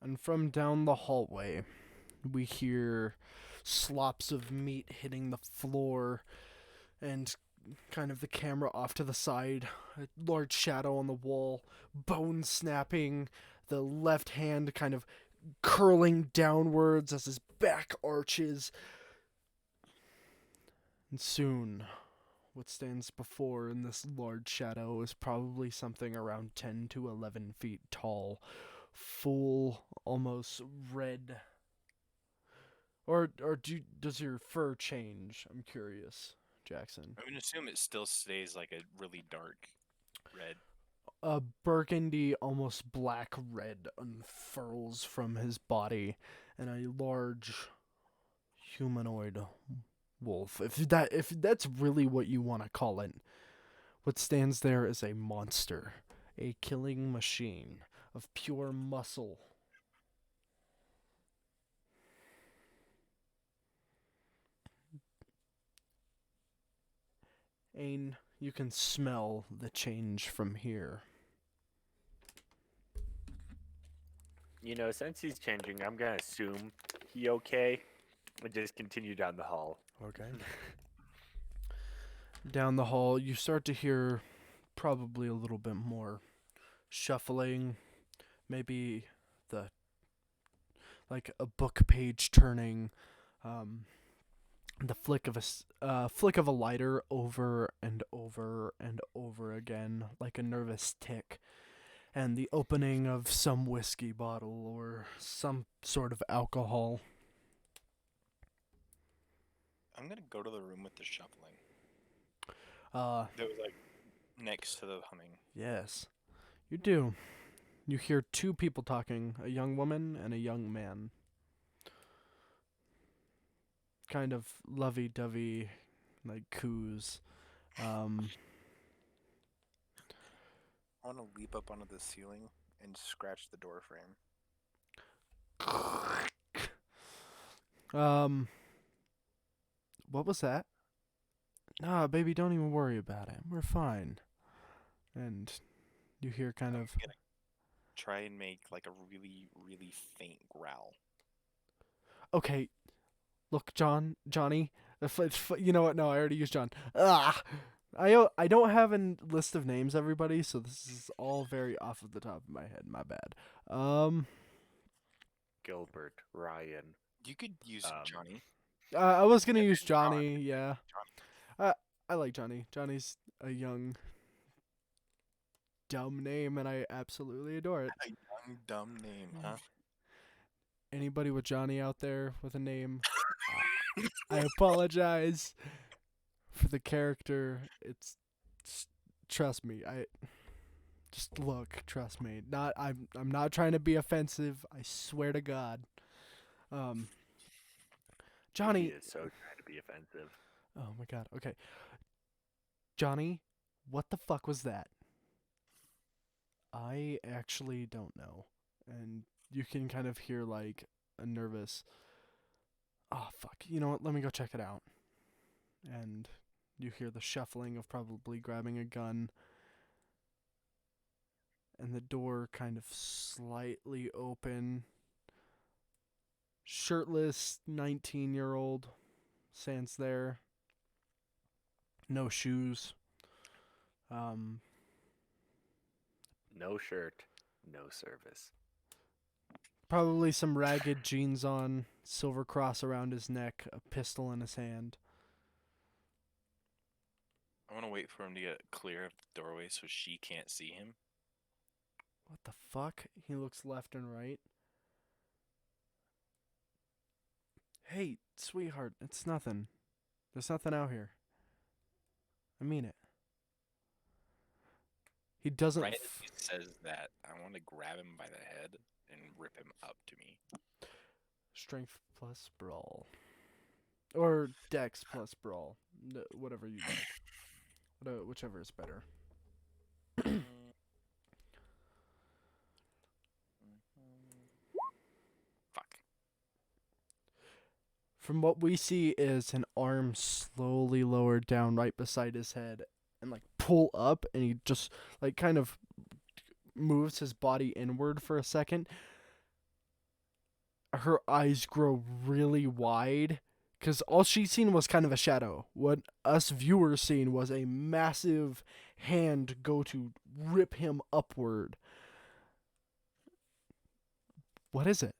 A: And from down the hallway, we hear slops of meat hitting the floor and kind of the camera off to the side, a large shadow on the wall, bone snapping, the left hand kind of curling downwards as his back arches. And soon, what stands before in this large shadow is probably something around 10 to 11 feet tall, full, almost red. Or does your fur change? I'm curious, Jackson.
B: I'm gonna assume it still stays like a really dark red.
A: A burgundy, almost black red unfurls from his body, and a large humanoid wolf. If that's really what you want to call it. What stands there is a monster, a killing machine of pure muscle. Ain, you can smell the change from here.
C: Since he's changing, I'm gonna assume he okay, and just continue down the hall.
A: Okay. Down the hall, you start to hear probably a little bit more shuffling, maybe like a book page turning, the flick of a lighter over and over and over again, like a nervous tick, and the opening of some whiskey bottle or some sort of alcohol.
B: I'm gonna go to the room with the shuffling.
A: Uh,
B: That was like next to the humming.
A: yes, you do. You hear two people talking, a young woman and a young man. Kind of lovey-dovey, like coos. Um,
B: I want to leap up onto the ceiling and scratch the door frame.
A: what was that? Nah, baby, don't even worry about it. We're fine. And you hear kind
B: I'm
A: of,
B: gonna try and make like a really, really faint growl.
A: okay, look, Johnny, you know what? No, I already used John. I don't have a list of names, everybody, so this is all very off of the top of my head. My bad.
C: Gilbert, Ryan.
B: You could use Johnny.
A: I was gonna
B: And
A: use
B: then John.
A: Johnny. Yeah, I like Johnny. Johnny's a young, dumb name, and I absolutely adore it.
B: A young, dumb name, huh?
A: Anybody with Johnny out there with a name, I apologize for the character. It's trust me. I just look. Trust me. I'm not trying to be offensive. I swear to God.
C: He
A: Johnny.
C: is so trying to be offensive.
A: Oh my God. Okay. Johnny, what the fuck was that? I actually don't know. And you can kind of hear like a nervous, oh fuck, you know what, let me go check it out. And you hear the shuffling of probably grabbing a gun. And the door kind of slightly open. Shirtless 19-year-old stands there. No shoes.
C: No shirt, no service.
A: Probably some ragged jeans on, silver cross around his neck, a pistol in his hand.
B: I want to wait for him to get clear of the doorway so she can't see him.
A: What the fuck? He looks left and right. Hey, sweetheart, it's nothing. There's nothing out here. I mean it. He doesn't.
B: Right as he says that, I want to grab him by the head and rip him up to me.
A: Strength plus brawl. Or dex plus brawl. Whatever you like. Whichever is better.
B: Fuck.
A: From what we see is an arm slowly lowered down right beside his head and like pull up, and he just like kind of moves his body inward for a second. Her eyes grow really wide because all she's seen was kind of a shadow. What us viewers seen was a massive hand go to rip him upward. What is it?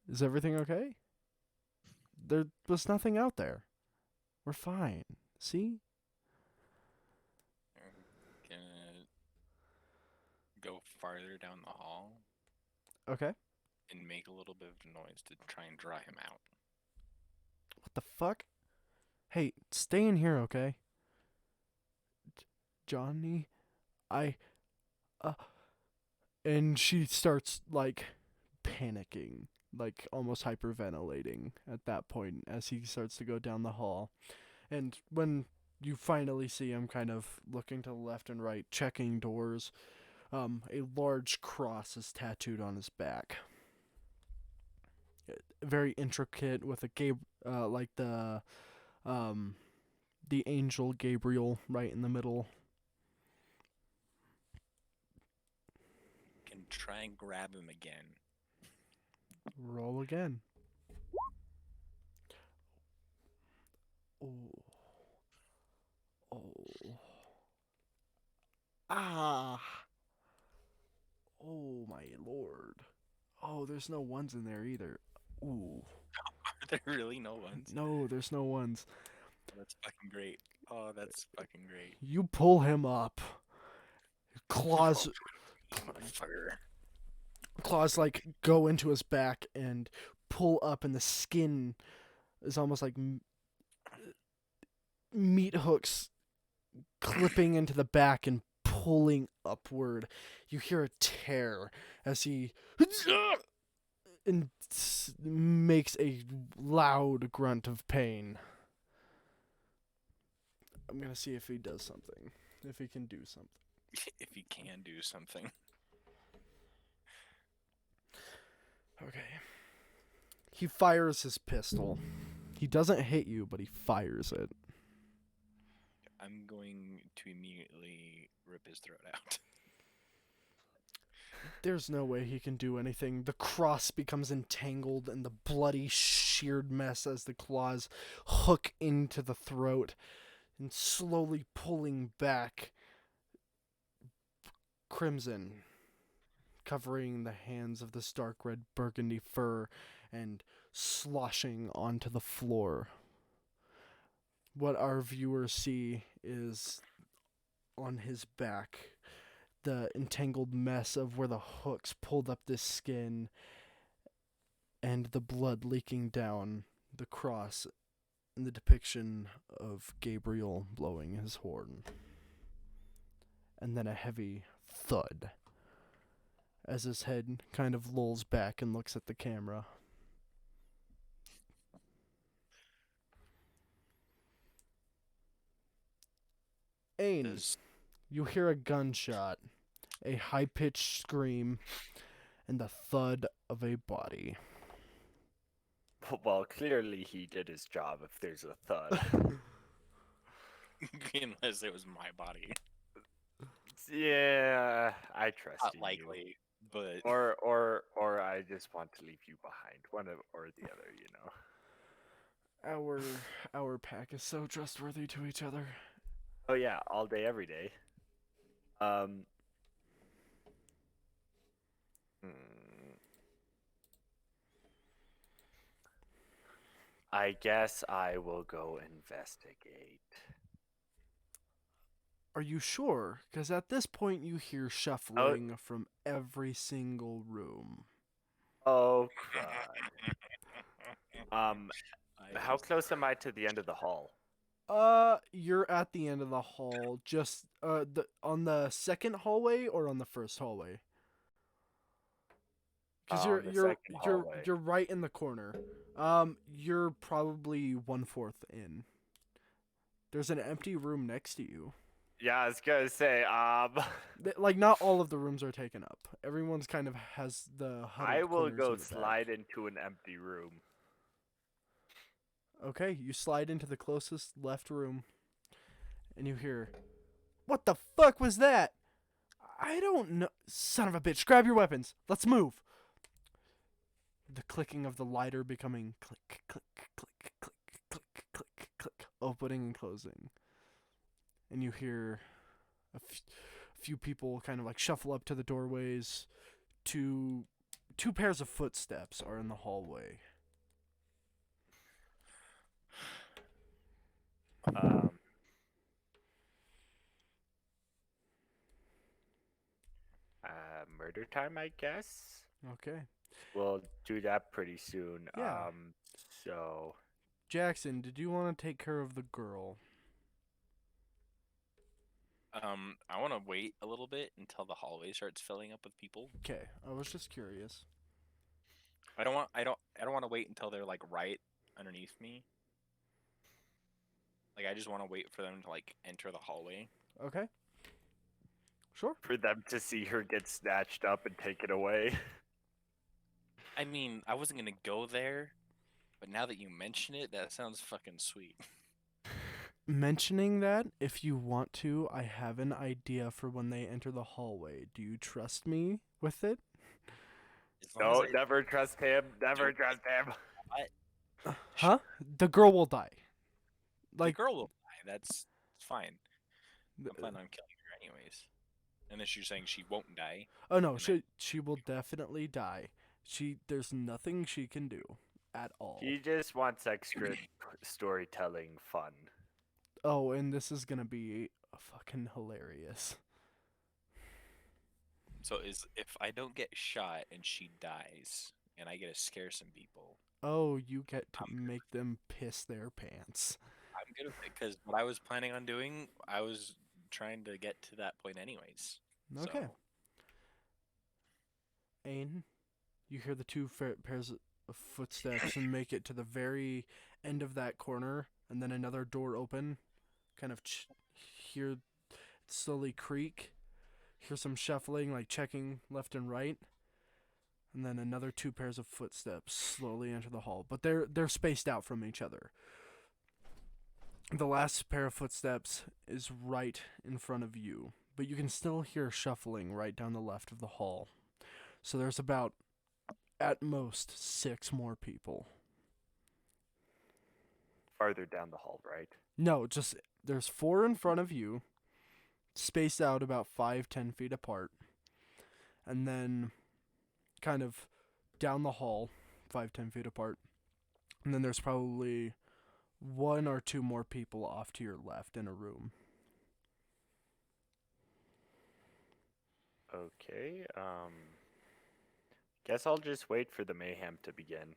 A: Is everything okay? There was nothing out there. We're fine. See?
B: I'm gonna go farther down the hall
A: Okay.
B: and make a little bit of noise to try and draw him out.
A: What the fuck? Hey, stay in here, okay? Johnny, and she starts like panicking, like almost hyperventilating at that point as he starts to go down the hall. And when you finally see him kind of looking to the left and right, checking doors, a large cross is tattooed on his back. Very intricate with a like the angel Gabriel right in the middle.
B: Can try and grab him again.
A: Roll again. Oh. Oh. Ah. Oh my lord. Oh, there's no ones in there either. Ooh.
B: Are there really no ones?
A: No, there's no ones.
B: That's fucking great. Oh, that's fucking great.
A: You pull him up. Claws
B: Motherfucker.
A: like go into his back and pull up, and the skin is almost like meat hooks clipping into the back and pulling upward. You hear a tear as he and makes a loud grunt of pain. I'm gonna see if he does something. If he can do something.
B: If he can do something.
A: Okay. He fires his pistol. He doesn't hit you, but he fires it.
B: I'm going to immediately rip his throat out.
A: There's no way he can do anything. The cross becomes entangled in the bloody, sheared mess as the claws hook into the throat and slowly pulling back. Crimson covering the hands of this dark red burgundy fur and sloshing onto the floor. What our viewers see is on his back the entangled mess of where the hooks pulled up this skin and the blood leaking down the cross and the depiction of Gabriel blowing his horn. And then a heavy thud as his head kind of lolls back and looks at the camera. Ain, you hear a gunshot, a high-pitched scream, and the thud of a body.
C: Well, clearly he did his job if there's a thud.
B: Unless it was my body.
C: Yeah, I trust
B: Not
C: in
B: likely, but
C: you. Or I just want to leave you behind. One or the other, you know.
A: Our pack is so trustworthy to each other.
C: Oh yeah, all day, every day. Hmm. I guess I will go investigate.
A: Are you sure? Because at this point you hear shuffling from every single room.
C: Oh crud. Um,
B: I
C: how
B: just-
C: close am I to the end of the hall?
A: You're at the end of the hall, just on the second hallway or on the first hallway? Because
C: On the second hallway.
A: you're right in the corner. You're probably 1/4 in. There's an empty room next to you.
C: Yeah, I was gonna say,
A: Like not all of the rooms are taken up. Everyone's kind of has the huddled
C: I will
A: corners
C: go
A: in the
C: slide
A: back.
C: into an empty room.
A: Okay, you slide into the closest left room, and you hear, "What the fuck was that?" I don't know. Son of a bitch! Grab your weapons. Let's move. The clicking of the lighter becoming click, click, click, click, click, click, click, opening and closing. And you hear a few people kind of like shuffle up to the doorways. Two pairs of footsteps are in the hallway.
C: Um, Murder time, I guess.
A: Okay.
C: We'll do that pretty soon.
A: Yeah.
C: So
A: Jackson, did you want to take care of the girl?
B: I want to wait a little bit until the hallway starts filling up with people.
A: Okay, I was just curious.
B: I don't want to wait until they're like right underneath me. Like I just want to wait for them to like enter the hallway.
A: Okay. Sure.
C: for them to see her get snatched up and taken away.
B: I mean, I wasn't gonna go there, but now that you mention it, that sounds fucking sweet.
A: Mentioning that, if you want to, I have an idea for when they enter the hallway. Do you trust me with it?
B: As long
C: No,
B: as
C: never trust him. Never trust him.
A: Huh? The girl will die.
B: the
A: Like,
B: girl will die. That's fine.
A: th-
B: I'm planning on killing her anyways. Unless you're saying she won't die.
A: oh no,
B: and then-
A: she will definitely die. There's nothing she can do at all.
C: He just wants extra storytelling fun.
A: Oh, and this is gonna be fucking hilarious.
B: So if I don't get shot and she dies and I get to scare some people,
A: Oh, you get to make them piss their pants.
B: I'm good with it because what I was planning on doing, I was trying to get to that point anyways.
A: Okay.
B: So,
A: Ain, you hear the two pairs of footsteps and make it to the very end of that corner, and then another door open. Kind of hear it slowly creak. Hear some shuffling, like checking left and right. And then another two pairs of footsteps slowly enter the hall, but they're spaced out from each other. The last pair of footsteps is right in front of you, but you can still hear shuffling right down the left of the hall. So there's about, at most, 6 more people.
C: Farther down the hall, right?
A: No, just there's 4 in front of you, spaced out about 5-10 feet apart, and then kind of down the hall, 5-10 feet apart, and then there's probably 1 or 2 more people off to your left in a room.
C: Okay. Guess I'll just wait for the mayhem to begin.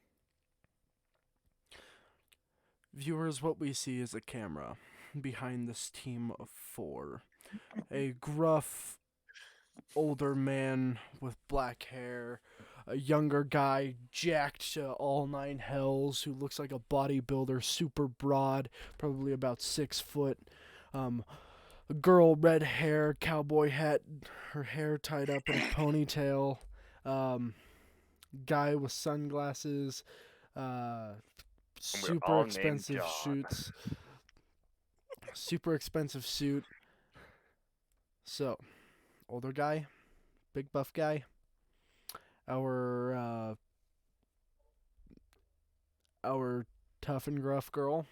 A: Viewers, what we see is a camera behind this team of 4. A gruff, older man with black hair, a younger guy jacked to all 9 hells who looks like a bodybuilder, super broad, probably about 6 foot. A girl, red hair, cowboy hat, her hair tied up in a ponytail. Guy with sunglasses, super
C: all named
A: expensive
C: John.
A: suits. Super expensive suit. So, older guy, big buff guy. Our tough and gruff girl,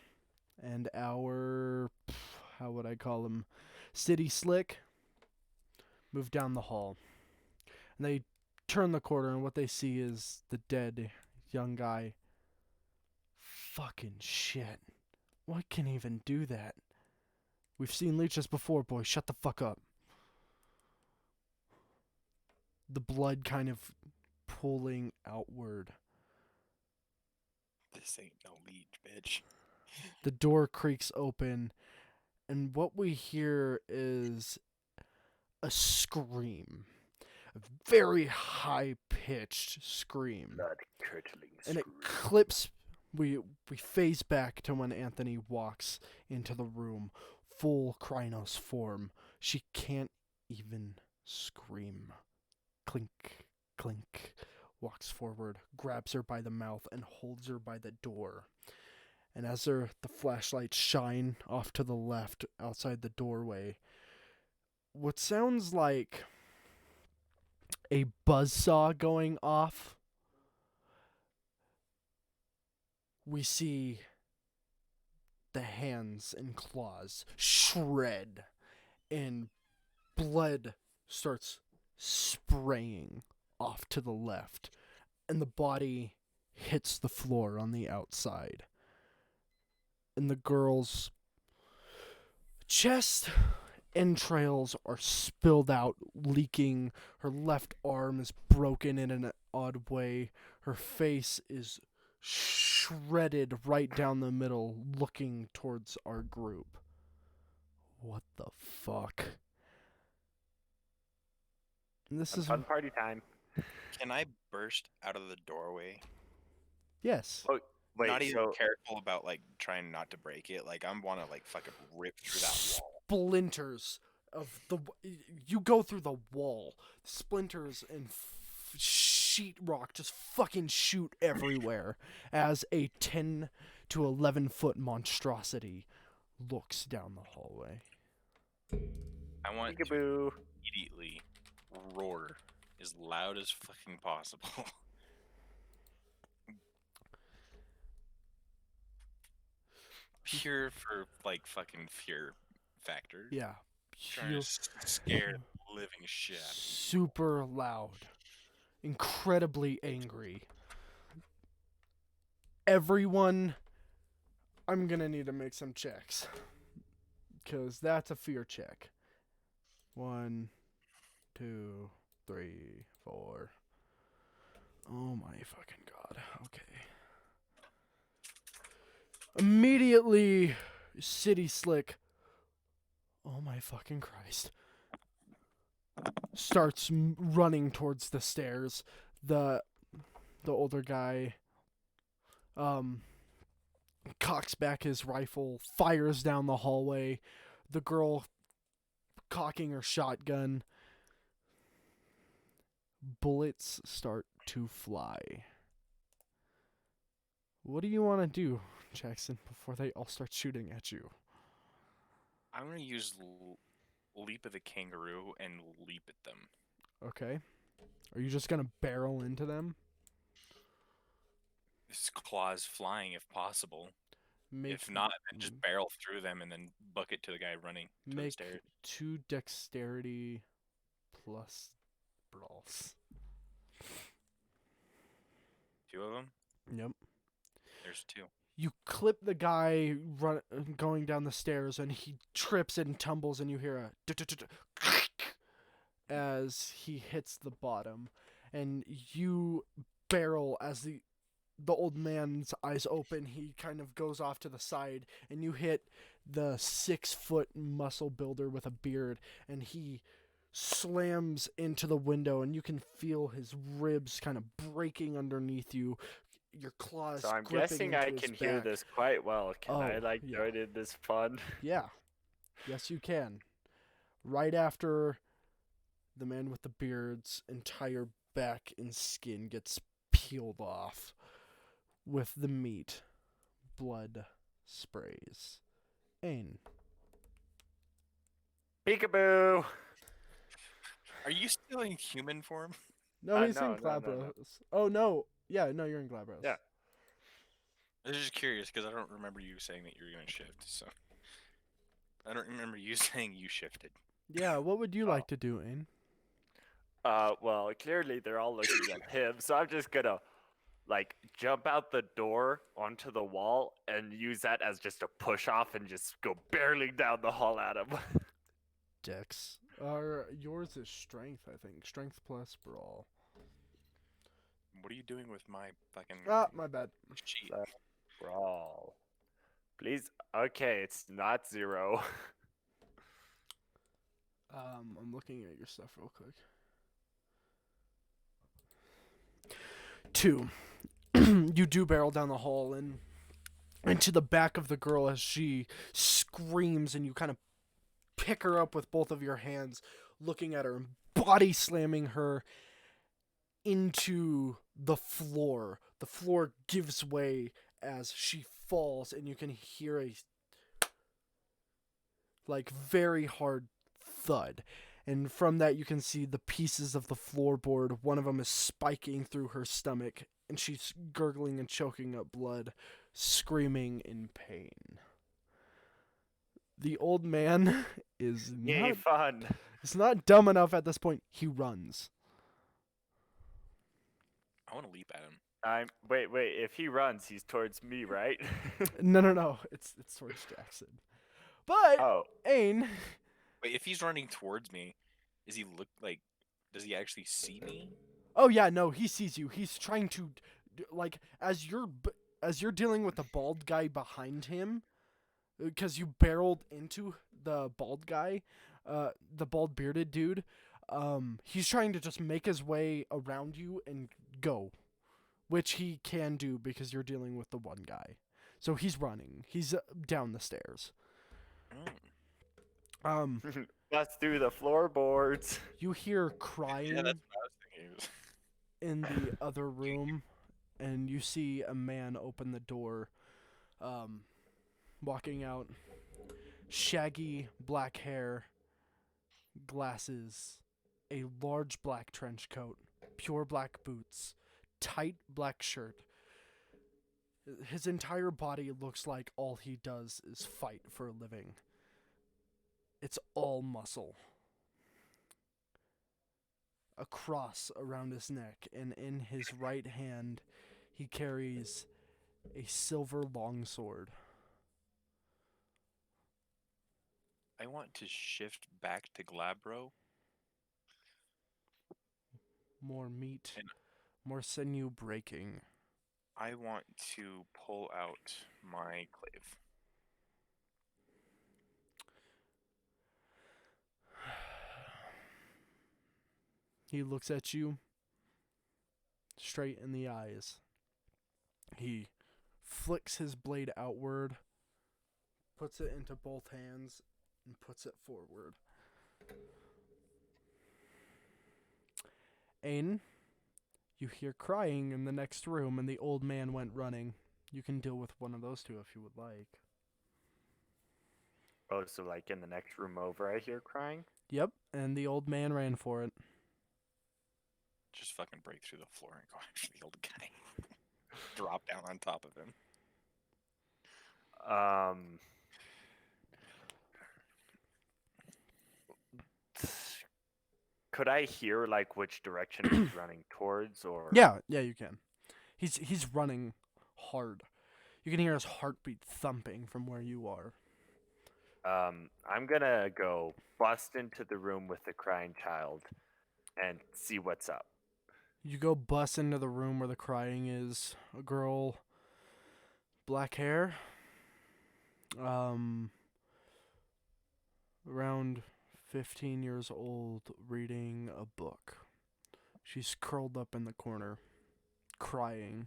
A: and our, how would I call him, city slick, move down the hall. And they turn the corner, and what they see is the dead young guy Fucking shit. What can even do that? We've seen leeches before, boy. Shut the fuck up. The blood kind of pulling outward.
B: This ain't no leech, bitch.
A: The door creaks open, and what we hear is a scream. A very high-pitched scream.
C: Blood curdling
A: And it
C: scream.
A: clips. We phase back to when Anthony walks into the room, full Krynos form. She can't even scream. Clink, clink. Walks forward, grabs her by the mouth, and holds her by the door. And as the flashlights shine off to the left outside the doorway, what sounds like a buzzsaw going off, we see the hands and claws shred, and blood starts spraying off to the left, and the body hits the floor on the outside. And the girl's chest entrails are spilled out, leaking. Her left arm is broken in an odd way. Her face is shredded right down the middle, looking towards our group. What the fuck? And this is
C: Fun party time.
B: Can I burst out of the doorway?
A: yes.
C: Oh, wait,
B: Not even
C: so
B: careful about like trying not to break it. Like I'm wanna like fucking rip through that wall.
A: Splinters of the you go through the wall. Splinters and sheetrock just fucking shoot everywhere as a 10 to 11 foot monstrosity looks down the hallway.
B: I want to
C: peekaboo.
B: immediately roar as loud as fucking possible. Pure for like fucking fear factor.
A: Yeah.
B: Trying to scare the living shit. out of me.
A: Super loud. Incredibly angry. Everyone, I'm gonna need to make some checks. Because that's a fear check. 1, 2, 3, 4. Oh my fucking god. Okay. Immediately, City Slick. Oh my fucking Christ. Starts running towards the stairs. The older guy cocks back his rifle, fires down the hallway. The girl cocking her shotgun. Bullets start to fly. What do you want to do, Jackson, before they all start shooting at you?
B: I'm gonna use leap of the kangaroo and leap at them.
A: Okay. Are you just gonna barrel into them?
B: His claws flying if possible.
A: Make,
B: If not, then just barrel through them and then book it to the guy running to the
A: make
B: stairs.
A: 2 dexterity plus brawls.
B: 2 of them?
A: Yep.
B: There's 2.
A: You clip the guy going down the stairs, and he trips and tumbles, and you hear a as he hits the bottom, and you barrel as the old man's eyes open. He kind of goes off to the side, and you hit the 6-foot muscle builder with a beard, and he slams into the window, and you can feel his ribs kind of breaking underneath you. Your claws.
C: So I'm
A: gripping
C: guessing
A: into
C: I
A: his
C: can hear
A: back.
C: this quite well. Can I
A: Oh, yeah.
C: join in this fun?
A: Yeah. Yes, you can. Right after the man with the beard's entire back and skin gets peeled off with the meat, blood sprays. Ain.
C: Peekaboo.
B: Are you still in human form?
A: No, he's
C: no,
A: in
C: no, no,
A: Glabros.
C: no.
A: Oh, no. Yeah, no, you're in Glabros.
C: Yeah.
B: I was just curious because I don't remember you saying that you were going to shift. So I don't remember you saying you shifted.
A: Yeah, what would you like to do, Ain?
C: Well, clearly they're all looking at him, so I'm just gonna like jump out the door onto the wall and use that as just a push off and just go barreling down the hall at him.
A: Dex. Yours is strength, I think. Strength plus brawl.
B: What are you doing with my fucking
A: Ah, my bad.
B: sheet?
C: So, brawl. Please. Okay, it's not 0.
A: I'm looking at your stuff real quick. 2. You do barrel down the hall and into the back of the girl as she screams, and you kind of pick her up with both of your hands, looking at her and body slamming her into the floor. The floor gives way as she falls, and you can hear a very hard thud. And from that, you can see the pieces of the floorboard. One of them is spiking through her stomach, and she's gurgling and choking up blood, screaming in pain. The old man is
C: Yay,
A: not,
C: fun.
A: is not dumb enough at this point. He runs.
B: I want to leap at him.
C: Wait. If he runs, he's towards me, right?
A: No. It's towards Jackson. But
C: Oh,
A: Ain,
B: Wait, if he's running towards me, does he look like? Does he actually see me?
A: oh yeah, no, he sees you. He's trying to, as you're dealing with the bald guy behind him, because you barreled into the bald guy, the bald bearded dude. He's trying to just make his way around you and go, which he can do because you're dealing with the one guy. So he's running. He's down the stairs.
B: Mm.
C: bust through the floorboards.
A: You hear crying
B: Yeah, that's what I was thinking.
A: in the other room, and you see a man open the door, walking out. Shaggy black hair, glasses, a large black trench coat, pure black boots, tight black shirt. His entire body looks like all he does is fight for a living. It's all muscle. A cross around his neck, and in his right hand, he carries a silver longsword.
B: I want to shift back to Glabro.
A: More meat,
B: And-
A: more sinew breaking.
B: I want to pull out my clave.
A: He looks at you straight in the eyes. He flicks his blade outward, puts it into both hands, and puts it forward. Ain, you hear crying in the next room, and the old man went running. You can deal with one of those two if you would like.
C: Oh, so like in the next room over, I hear crying?
A: Yep, and the old man ran for it.
B: Just fucking break through the floor and go after the old guy. Drop down on top of him.
C: Could I hear like which direction he's running towards, or?
A: Yeah, you can. He's running hard. You can hear his heartbeat thumping from where you are.
C: I'm gonna go bust into the room with the crying child and see what's up.
A: You go bust into the room where the crying is. A girl, black hair, around 15 years old, reading a book. She's curled up in the corner, crying.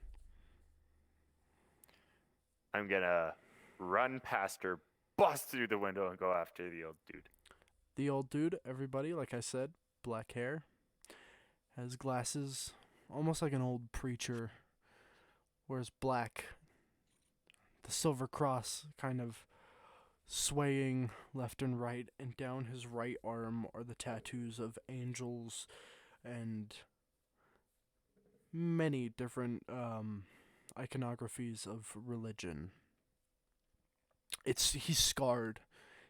C: I'm gonna run past her, bust through the window, and go after the old dude.
A: The old dude, everybody, like I said, black hair, has glasses, almost like an old preacher, wears black, the silver cross kind of swaying left and right, and down his right arm are the tattoos of angels and many different iconographies of religion. He's scarred.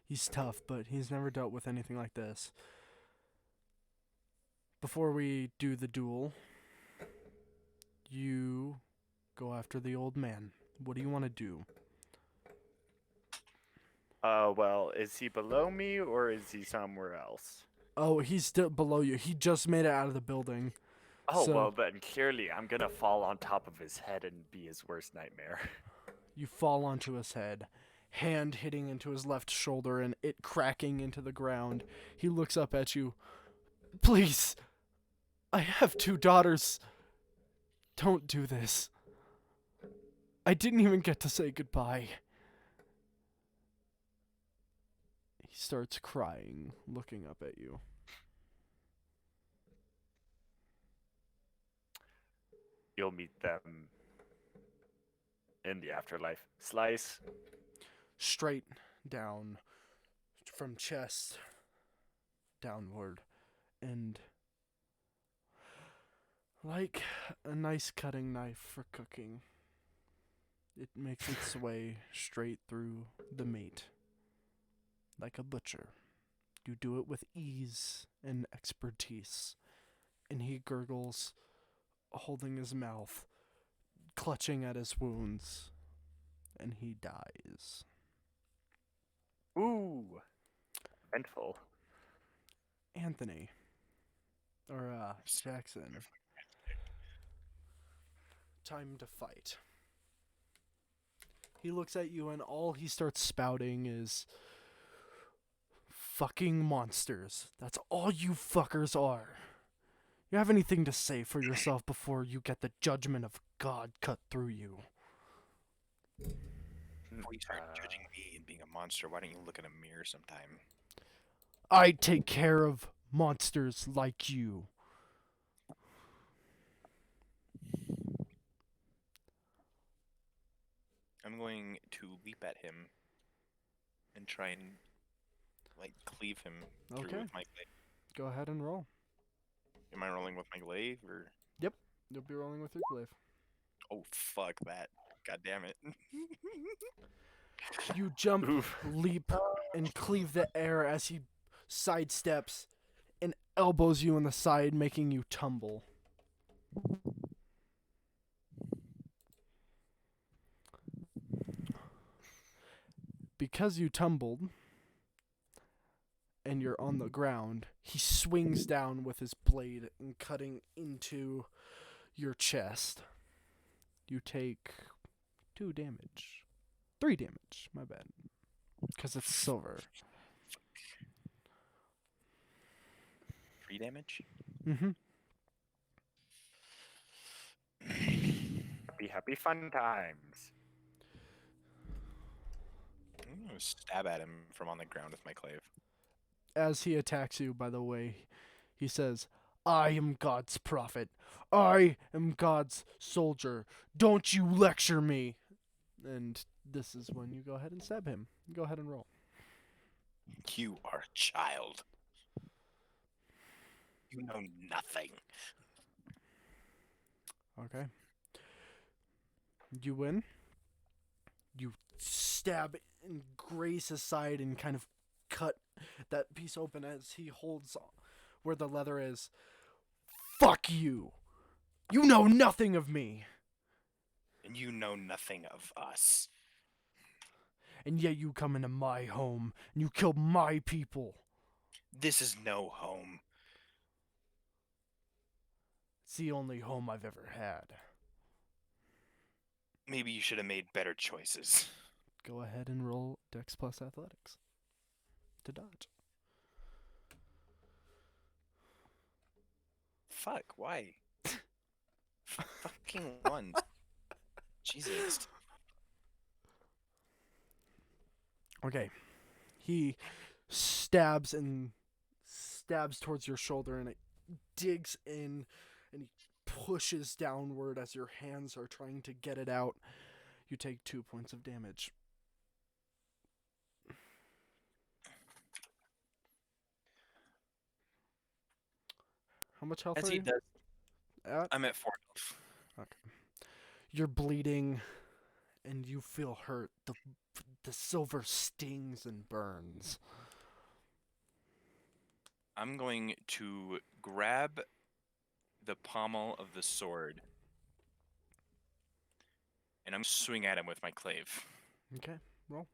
A: He's tough, but he's never dealt with anything like this. Before we do the duel, you go after the old man. What do you want to do?
C: Well, is he below me or is he somewhere else?
A: Oh, he's still below you. He just made it out of the building.
C: Oh,
A: So-
C: well, then clearly I'm gonna fall on top of his head and be his worst nightmare.
A: You fall onto his head, hand hitting into his left shoulder and it cracking into the ground. He looks up at you. Please, I have 2 daughters. Don't do this. I didn't even get to say goodbye. He starts crying, looking up at you.
C: You'll meet them in the afterlife. Slice.
A: Straight down from chest downward, and like a nice cutting knife for cooking, it makes its way straight through the meat. Like a butcher, you do it with ease and expertise. And he gurgles, holding his mouth, clutching at his wounds, and he dies.
C: Ooh. Eventful.
A: Anthony. Or, Jackson. Time to fight. He looks at you and all he starts spouting is fucking monsters. That's all you fuckers are. You have anything to say for yourself before you get the judgment of God cut through you?
B: Before you start judging me and being a monster, why don't you look in a mirror sometime?
A: I take care of monsters like you.
B: I'm going to leap at him and try and like cleave him through
A: Okay.
B: with my glaive.
A: Go ahead and roll.
B: Am I rolling with my glaive or?
A: You'll be rolling with your glaive.
B: Oh fuck that! God damn it!
A: You jump,
C: Oof.
A: leap, and cleave the air as he sidesteps and elbows you in the side, making you tumble. Because you tumbled and you're on the ground, he swings down with his blade and cutting into your chest. You take 2 damage. 3 damage, my bad. Because it's silver.
B: 3 damage.
A: Mm-hmm.
C: Happy fun times.
B: I'm gonna stab at him from on the ground with my glaive.
A: As he attacks you, by the way, he says, I am God's prophet. I am God's soldier. Don't you lecture me. And this is when you go ahead and stab him. Go ahead and roll.
B: You are a child. You know nothing.
A: Okay. You win. You stab and graze his side and kind of cut that piece open as he holds where the leather is. Fuck you! You know nothing of me!
B: And you know nothing of us.
A: And yet you come into my home and you kill my people.
B: This is no home.
A: It's the only home I've ever had.
B: Maybe you should have made better choices.
A: Go ahead and roll Dex plus Athletics to dodge.
B: Fuck, why? Fucking one. Jesus.
A: Okay. He stabs towards your shoulder and it digs in and he pushes downward as your hands are trying to get it out. You take 2 points of damage. How much health
B: As
A: are
B: he
A: you
B: does,
A: at?
B: I'm at 4 health.
A: Okay. You're bleeding and you feel hurt. The silver stings and burns.
B: I'm going to grab the pommel of the sword and I'm swing at him with my clave.
A: Okay, roll.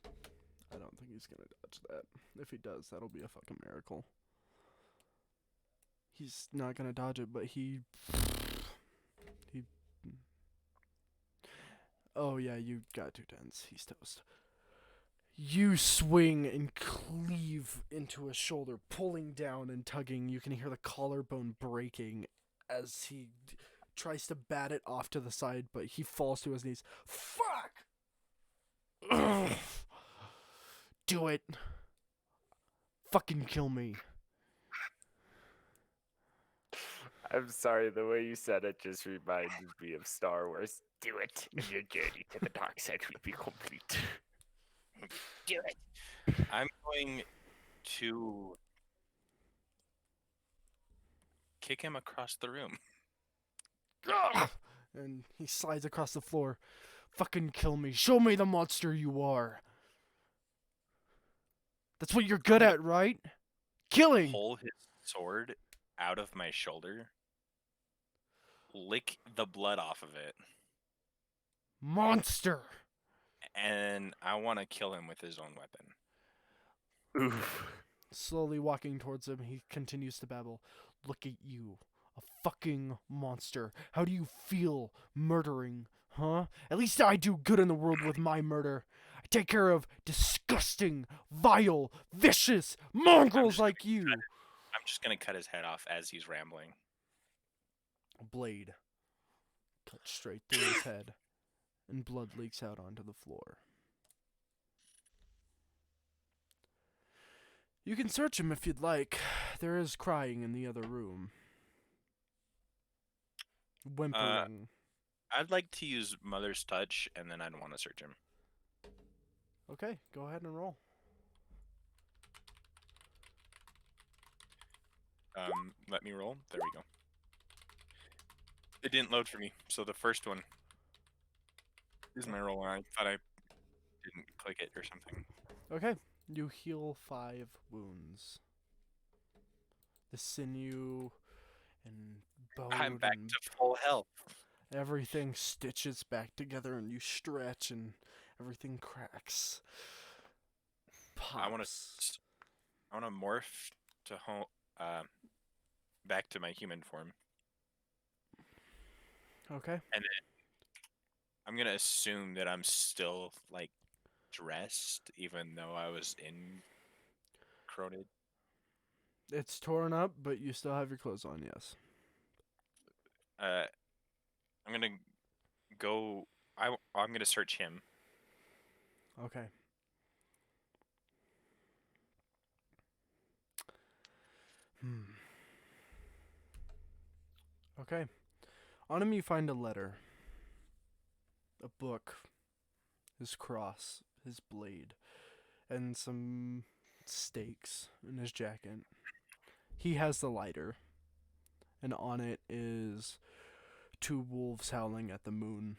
A: I don't think he's gonna dodge that. If he does, that'll be a fucking miracle. He's not gonna dodge it, but he. Oh yeah, you got 2 10s. He's toast. You swing and cleave into his shoulder, pulling down and tugging. You can hear the collarbone breaking as he tries to bat it off to the side, but he falls to his knees. Fuck! Ugh. Do it. Fucking kill me.
C: I'm sorry, the way you said it just reminds me of Star Wars. Do it, and your journey to the dark side will be complete.
B: Do it. I'm going to kick him across the room.
A: Ugh. And he slides across the floor. Fucking kill me. Show me the monster you are. That's what you're good at, right? Killing.
B: Pull his sword out of my shoulder. Lick the blood off of it.
A: Monster.
B: And I want to kill him with his own weapon.
C: Oof.
A: Slowly walking towards him, he continues to babble. Look at you. A fucking monster. How do you feel murdering, huh? At least I do good in the world with my murder. I take care of disgusting, vile, vicious mongrels like you.
B: I'm just going to cut his head off as he's rambling.
A: A blade cuts straight through his head, and blood leaks out onto the floor. You can search him if you'd like. There is crying in the other room. Whimpering.
B: I'd like to use Mother's Touch, and then I'd want to search him.
A: Okay, go ahead and roll.
B: Let me roll. There we go. It didn't load for me, so the first one is my roll, and I thought I didn't click it or something.
A: Okay, you heal 5 wounds. The sinew and bone
B: I'm back
A: and
B: to full health.
A: everything stitches back together, and you stretch, and everything cracks.
B: I want
A: Pops.
B: to morph to back to my human form,
A: Okay.
B: and then I'm gonna assume that I'm still like dressed, even though I was in corroded.
A: It's torn up, but you still have your clothes on, yes.
B: I'm gonna go. I'm gonna search him.
A: Okay. Okay. On him you find a letter. A book. His cross. His blade. And some stakes in his jacket. He has the lighter. And on it is 2 wolves howling at the moon.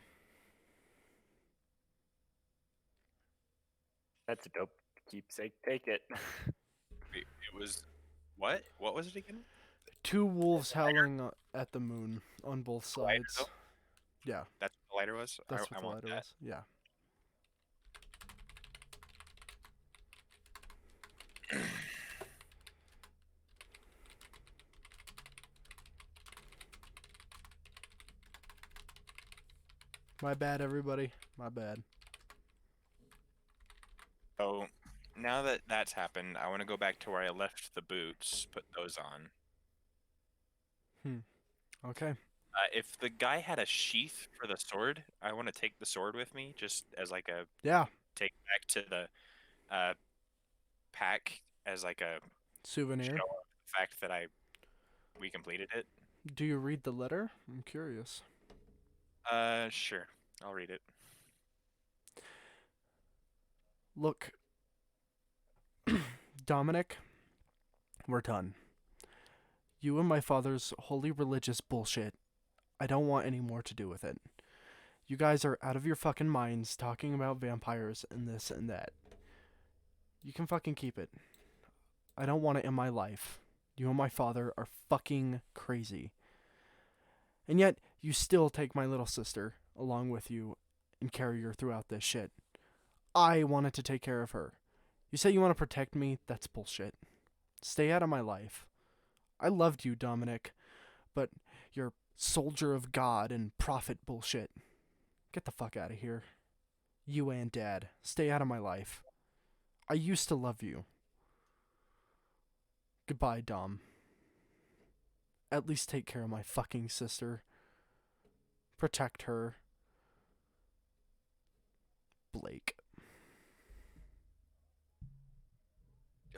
C: That's a dope keepsake. Take it.
B: It was what? What was it again?
A: 2 wolves howling at the moon on both
B: lighter,
A: sides.
B: though?
A: Yeah,
B: That's what the lighter was.
A: that's
B: I
A: what the
B: want
A: lighter
B: that.
A: was. Yeah. My bad, everybody. My bad.
B: So now that that's happened, I want to go back to where I left the boots. Put those on.
A: Okay.
B: If the guy had a sheath for the sword, I want to take the sword with me, just as like a
A: Yeah.
B: take back to the pack as like a
A: Souvenir.
B: show of the fact that we completed it.
A: Do you read the letter? I'm curious.
B: Sure. I'll read it.
A: Look, Dominic, we're done. You and my father's holy religious bullshit, I don't want any more to do with it. You guys are out of your fucking minds talking about vampires and this and that. You can fucking keep it. I don't want it in my life. You and my father are fucking crazy. And yet, you still take my little sister along with you and carry her throughout this shit. I wanted to take care of her. You say you want to protect me? That's bullshit. Stay out of my life. I loved you, Dominic, but you're soldier of God and prophet bullshit. Get the fuck out of here. You and Dad, stay out of my life. I used to love you. Goodbye, Dom. At least take care of my fucking sister. Protect her. Blake.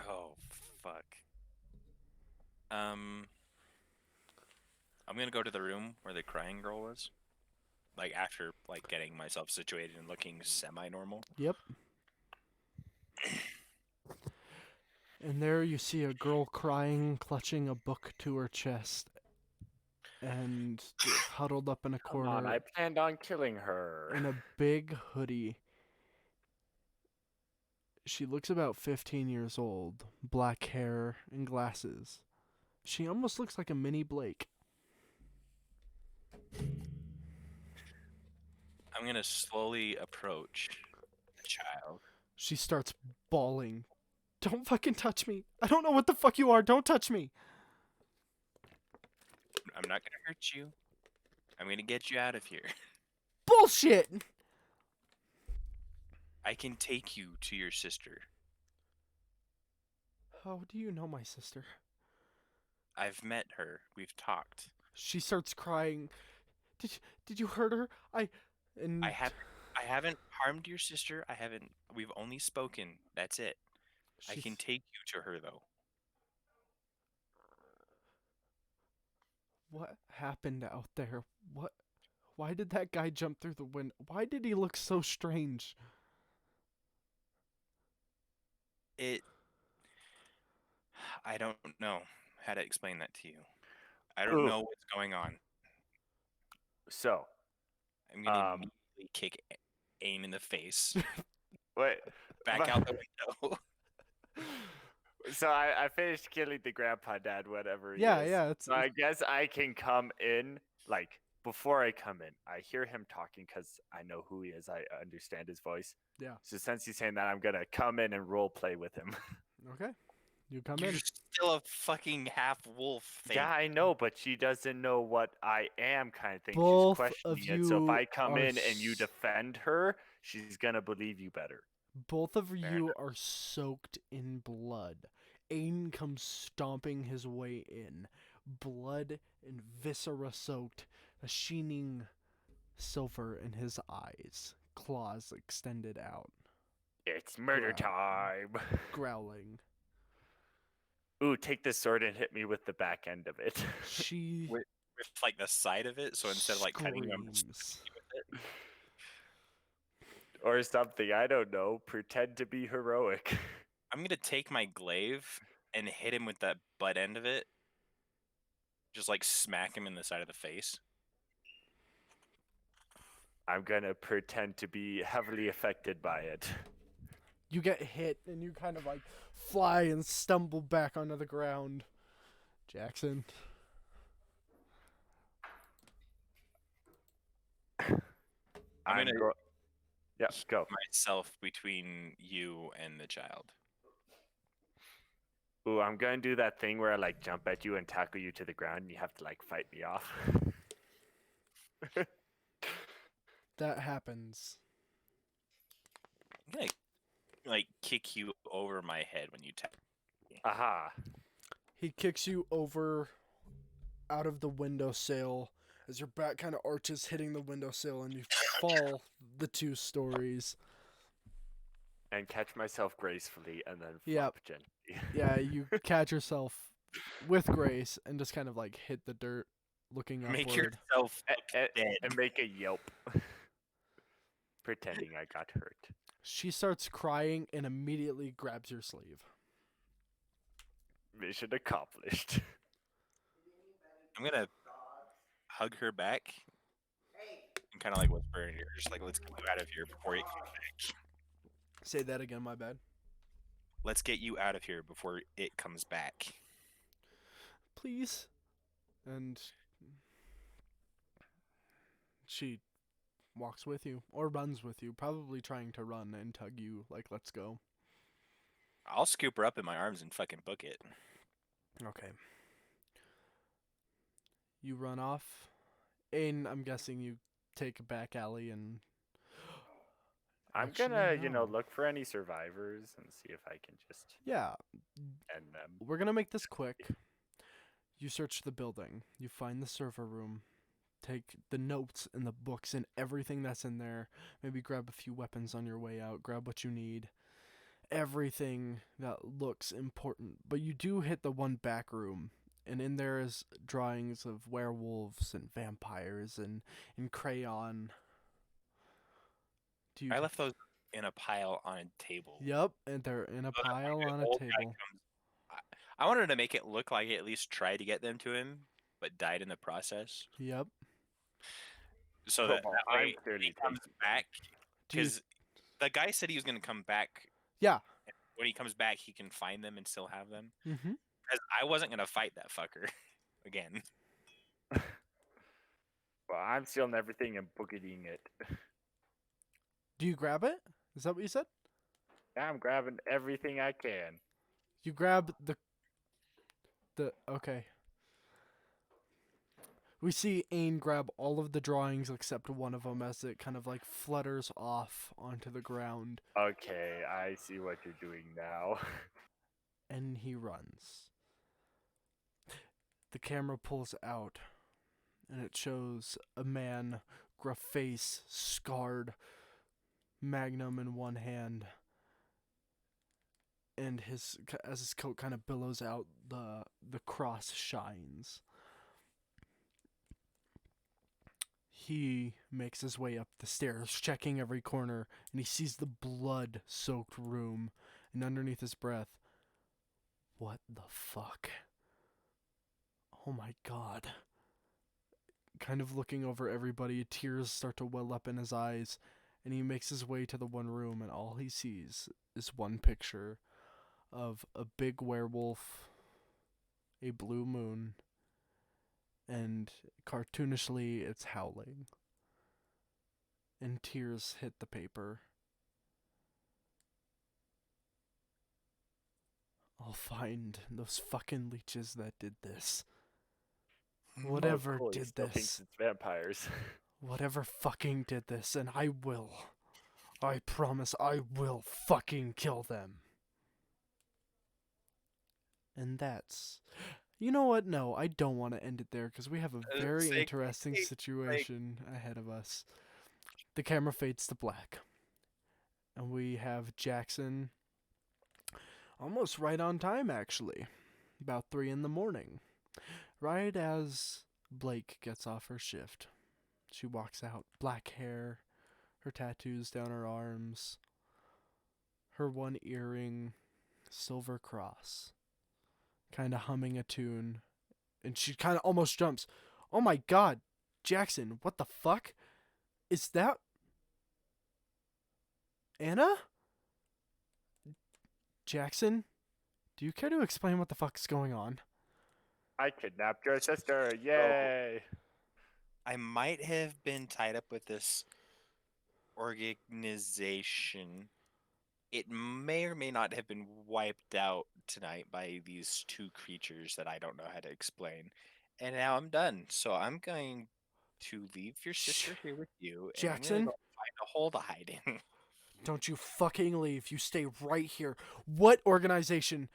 B: Oh fuck. I'm gonna go to the room where the crying girl was. Like after like getting myself situated and looking semi-normal.
A: Yep. And there you see a girl crying, clutching a book to her chest, and huddled up in a
C: Come on,
A: corner
C: I planned on killing her.
A: in a big hoodie. She looks about 15 years old, black hair and glasses. She almost looks like a mini Blake.
B: I'm gonna slowly approach the child.
A: She starts bawling. Don't fucking touch me. I don't know what the fuck you are. Don't touch me.
B: I'm not gonna hurt you. I'm gonna get you out of here.
A: Bullshit!
B: I can take you to your sister.
A: How do you know my sister?
B: I've met her. We've talked.
A: She starts crying. Did you hurt her?
B: I haven't harmed your sister. We've only spoken. That's it. I can take you to her though.
A: What happened out there? Why did that guy jump through the window? Why did he look so strange?
B: I don't know how to explain that to you. I don't
C: Ooh.
B: know what's going on.
C: So,
B: I'm gonna immediately kick Aim in the face.
C: wait.
B: Back out the window.
C: So I finished killing the grandpa dad, whatever he is.
A: Yeah.
C: So I guess I can come in, like, before I come in, I hear him talking because I know who he is. I understand his voice.
A: Yeah.
C: So since he's saying that, I'm going to come in and role play with him.
A: Okay. You come
B: You're
A: in.
B: still a fucking half wolf thing.
C: Yeah, I know, but she doesn't know what I am, kind of thing.
A: Both
C: She's
A: of
C: questioning it. So if
A: you
C: I come
A: are
C: in and you defend her, she's going to believe you better.
A: Both of
B: Fair
A: you
B: enough.
A: are soaked in blood. Ain comes stomping his way in. Blood and viscera soaked, a sheening silver in his eyes, claws extended out,
C: It's murder time.
A: growling.
C: Ooh, take this sword and hit me with the back end of it.
A: She
B: With like the side of it, so instead of like cutting you, I'm just
A: screams.
B: with it.
C: Or something, I don't know. Pretend to be heroic.
B: I'm gonna take my glaive and hit him with that butt end of it. Just like smack him in the side of the face.
C: I'm gonna pretend to be heavily affected by it.
A: You get hit and you kind of like fly and stumble back onto the ground. Jackson.
B: I'm gonna
C: Yeah, go.
B: myself between you and the child.
C: Ooh, I'm gonna do that thing where I like jump at you and tackle you to the ground and you have to like fight me off.
A: That happens.
B: I'm gonna like kick you over my head when you tap.
C: Aha.
A: He kicks you over out of the windowsill as your back kind of arches, hitting the windowsill, and you fall the 2 stories.
C: And catch myself gracefully and then flop
A: Yep.
C: gently.
A: Yeah, you catch yourself with grace and just kind of like hit the dirt, looking upward.
B: Make yourself look dead.
C: And make a yelp. Pretending I got hurt.
A: She starts crying and immediately grabs your sleeve.
C: Mission accomplished.
B: I'm gonna hug her back and kind of like whisper in her, just like, let's get you out of here before it comes back.
A: Say that again, my bad.
B: Let's get you out of here before it comes back.
A: Please. And She walks with you or runs with you, probably trying to run and tug you like, let's go.
B: I'll scoop her up in my arms and fucking book it.
A: Okay. You run off. And I'm guessing you take a back alley and
C: I'm
A: actually,
C: gonna,
A: no.
C: look for any survivors and see if I can just
A: Yeah,
C: end them.
A: we're gonna make this quick. You search the building. You find the server room. Take the notes and the books and everything that's in there. Maybe grab a few weapons on your way out. Grab what you need. Everything that looks important. But you do hit the one back room. And in there is drawings of werewolves and vampires and in crayon. Do you?
B: I left those in a pile on a table.
A: Yep, and they're in a
B: So that
A: pile
B: when the
A: on a
B: old guy
A: table.
B: I wanted to make it look like he at least tried to get them to him, but died in the process.
A: Yep.
B: So
C: Well,
B: that
C: I'm
B: way
C: clearly
B: he comes
C: taking-
B: back.
A: Do you?
B: Because the guy said he was going to come back.
A: Yeah.
B: When he comes back, he can find them and still have them.
A: Mm-hmm.
B: Because I wasn't going to fight that fucker again.
C: Well, I'm stealing everything and booketing it.
A: Do you grab it? Is that what you said?
C: I'm grabbing everything I can.
A: You grab the okay. We see Ain grab all of the drawings except one of them as it kind of like flutters off onto the ground,
C: Okay, I see what you're doing now.
A: and he runs. The camera pulls out, and it shows a man, gruff face, scarred, magnum in one hand, and as his coat kind of billows out, the cross shines. He makes his way up the stairs, checking every corner, and he sees the blood-soaked room, and underneath his breath, what the fuck? Oh my god. Kind of looking over everybody, tears start to well up in his eyes, and he makes his way to the one room, and all he sees is one picture of a big werewolf, a blue moon, and cartoonishly it's howling. And tears hit the paper. I'll find those fucking leeches that did this. Whatever
C: Oh, cool, he
A: did
C: still thinks
A: this.
C: it's vampires.
A: Whatever fucking did this, and I will. I promise I will fucking kill them. And that's... You know what? No, I don't want to end it there because we have a very
B: Say,
A: interesting situation ahead of us. The camera fades to black. And we have Jackson almost right on time, actually. About 3 in the morning. Right as Blake gets off her shift. She walks out, black hair, her tattoos down her arms, her one earring, silver cross, kind of humming a tune, and she kind of almost jumps. Oh my god, Jackson, what the fuck? Is that Anna? Jackson, do you care to explain what the fuck's going on?
C: I kidnapped your sister. Yay!
B: I might have been tied up with this organization. It may or may not have been wiped out tonight by these two creatures that I don't know how to explain. And now I'm done. So I'm going to leave your sister here with you. And I'm
A: Jackson?
B: gonna go find a hole to hide in.
A: Don't you fucking leave. You stay right here. What organization?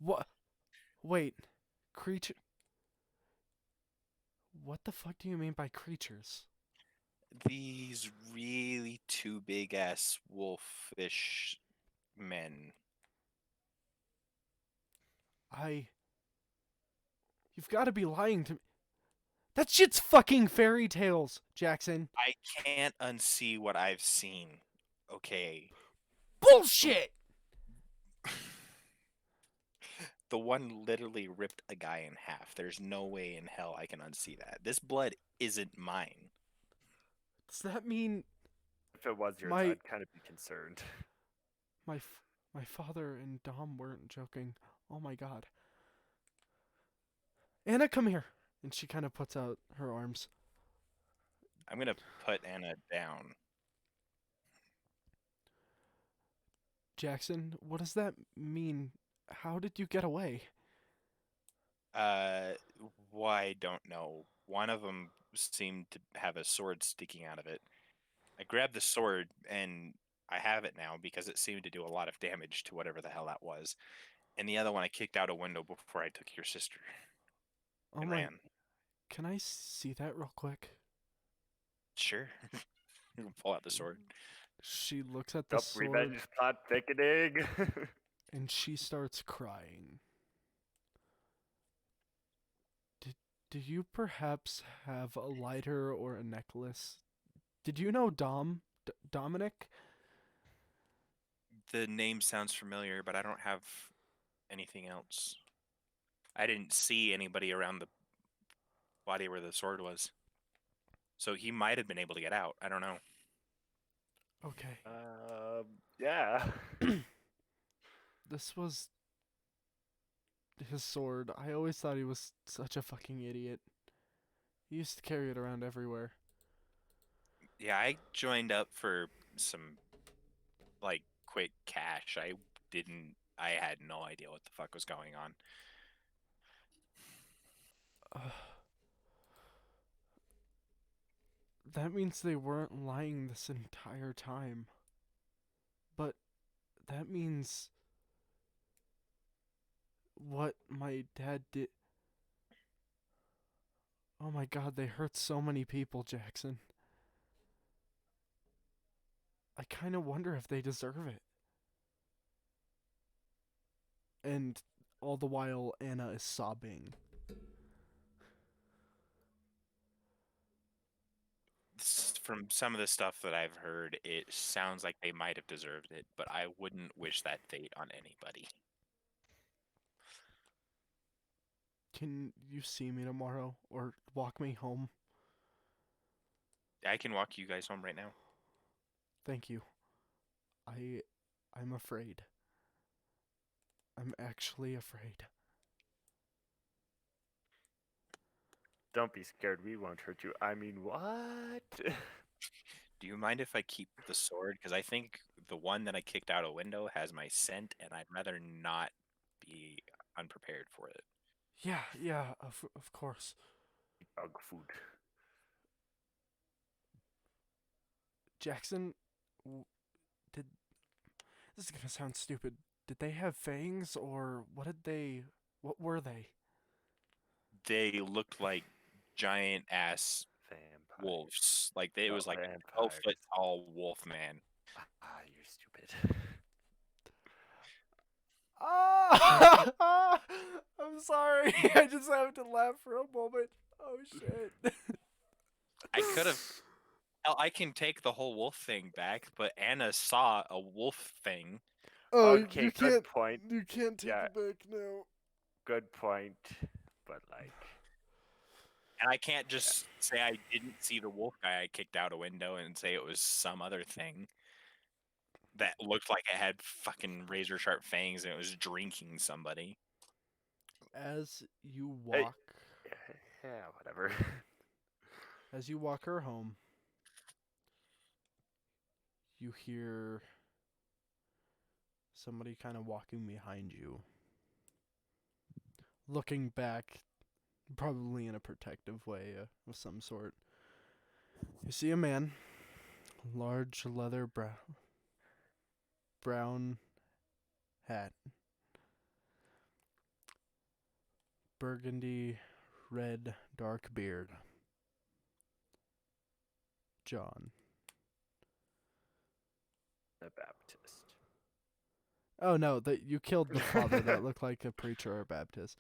A: What? Wait. Creature? What the fuck do you mean by creatures?
B: These really two big ass wolfish men.
A: You've got to be lying to me. That shit's fucking fairy tales, Jackson.
B: I can't unsee what I've seen. Okay.
A: Bullshit!
B: The one literally ripped a guy in half. There's no way in hell I can unsee that. This blood isn't mine.
A: Does that mean
C: If it was yours,
A: My-
C: I'd kind of be concerned.
A: my father and Dom weren't joking? Oh my god. Anna, come here. And she kind of puts out her arms.
B: I'm gonna put Anna down.
A: Jackson, what does that mean? How did you get away?
B: Uh, why I don't know. One of them seemed to have a sword sticking out of it. I grabbed the sword and I have it now because it seemed to do a lot of damage to whatever the hell that was. And the other one I kicked out a window before I took your sister
A: Oh
B: and
A: my,
B: ran.
A: can I see that real quick?
B: Sure. You can pull out the sword.
A: She looks at the
C: Yup,
A: sword
C: revenge plot thickening.
A: and she starts crying. Do you perhaps have a lighter or a necklace? Did you know Dominic?
B: The name sounds familiar, but I don't have anything else. I didn't see anybody around the body where the sword was. So he might have been able to get out. I don't know.
A: Okay.
C: Yeah.
A: This was his sword. I always thought he was such a fucking idiot. He used to carry it around everywhere.
B: Yeah, I joined up for some like quick cash. I had no idea what the fuck was going on.
A: That means they weren't lying this entire time. But that means what my dad did. Oh my god, they hurt so many people, Jackson. I kind of wonder if they deserve it. And all the while, Anna is sobbing.
B: From some of the stuff that I've heard, it sounds like they might have deserved it, but I wouldn't wish that fate on anybody.
A: Can you see me tomorrow or walk me home?
B: I can walk you guys home right now.
A: Thank you. I'm afraid. I'm actually afraid.
C: Don't be scared. We won't hurt you. I mean, what?
B: Do you mind if I keep the sword? Because I think the one that I kicked out a window has my scent, and I'd rather not be unprepared for it.
A: Yeah, of course.
C: Dog food.
A: Jackson, did this is gonna sound stupid. Did they have fangs or what were they?
B: They looked like giant ass
C: Vampire.
B: wolves. It was like a
C: Vampires.
B: 12-foot tall wolf man.
C: Ah, you're stupid.
A: Ah! I'm sorry. I just have to laugh for a moment. Oh shit.
B: I could have. Hell, I can take the whole wolf thing back, but Anna saw a wolf thing.
A: Oh,
C: Okay, good point.
A: You can't take
C: Yeah.
A: it back now.
C: Good point. But like,
B: And I can't just say I didn't see the wolf guy I kicked out a window and say it was some other thing that looked like it had fucking razor sharp fangs and it was drinking somebody.
A: As you
C: Hey.
A: walk,
C: yeah, whatever.
A: as you walk her home, you hear somebody kind of walking behind you. Looking back, probably in a protective way of some sort. You see a man, large leather brown hat, burgundy red dark beard. John.
C: The Baptist.
A: Oh no, that you killed the father that looked like a preacher or Baptist.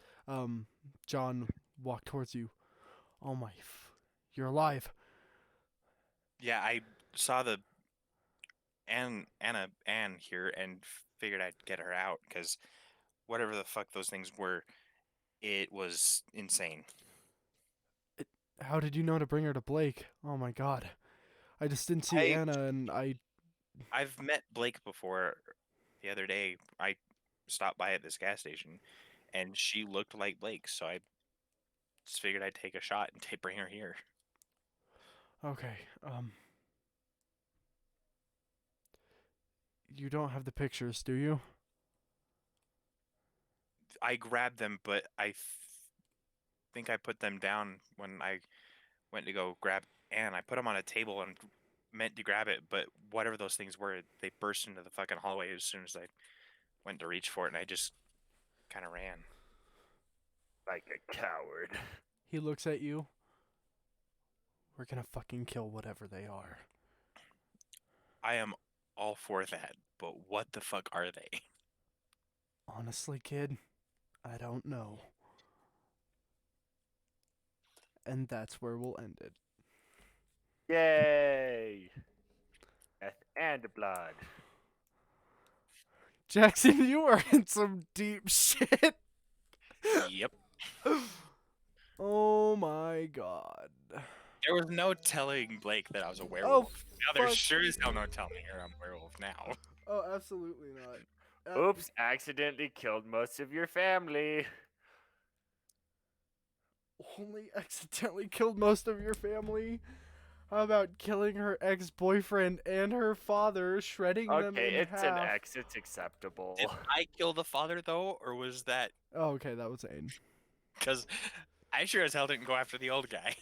A: John walked towards you. Oh my, you're alive.
B: Yeah, I saw the Anne here and figured I'd get her out because whatever the fuck those things were, it was insane.
A: How did you know to bring her to Blake? Oh my god. I just didn't see Anna and
B: I've met Blake before. The other day, I stopped by at this gas station, and she looked like Blake, so I just figured I'd take a shot and bring her here.
A: Okay, you don't have the pictures, do you?
B: I grabbed them, but I think I put them down when I went to go grab Anne. I put them on a table and meant to grab it, but whatever those things were, they burst into the fucking hallway as soon as I went to reach for it, and I just kind of ran.
C: Like a coward.
A: He looks at you. We're gonna fucking kill whatever they are.
B: I am all for that, but what the fuck are they?
A: Honestly, kid, I don't know. And that's where we'll end it.
C: Yay! Death and blood.
A: Jackson, you are in some deep shit.
B: Yep.
A: Oh my god.
B: There was no telling Blake that I was a werewolf. Now there's
A: fuck
B: sure as hell no telling her I'm a werewolf now.
A: Oh, absolutely not.
C: Oops, accidentally killed most of your family.
A: Only accidentally killed most of your family? How about killing her ex-boyfriend and her father, shredding them
C: Okay,
A: in
C: it's
A: half?
C: an X, it's acceptable.
B: Did I kill the father though, or was that
A: Oh, okay, that was Aiden.
B: because I sure as hell didn't go after the old guy.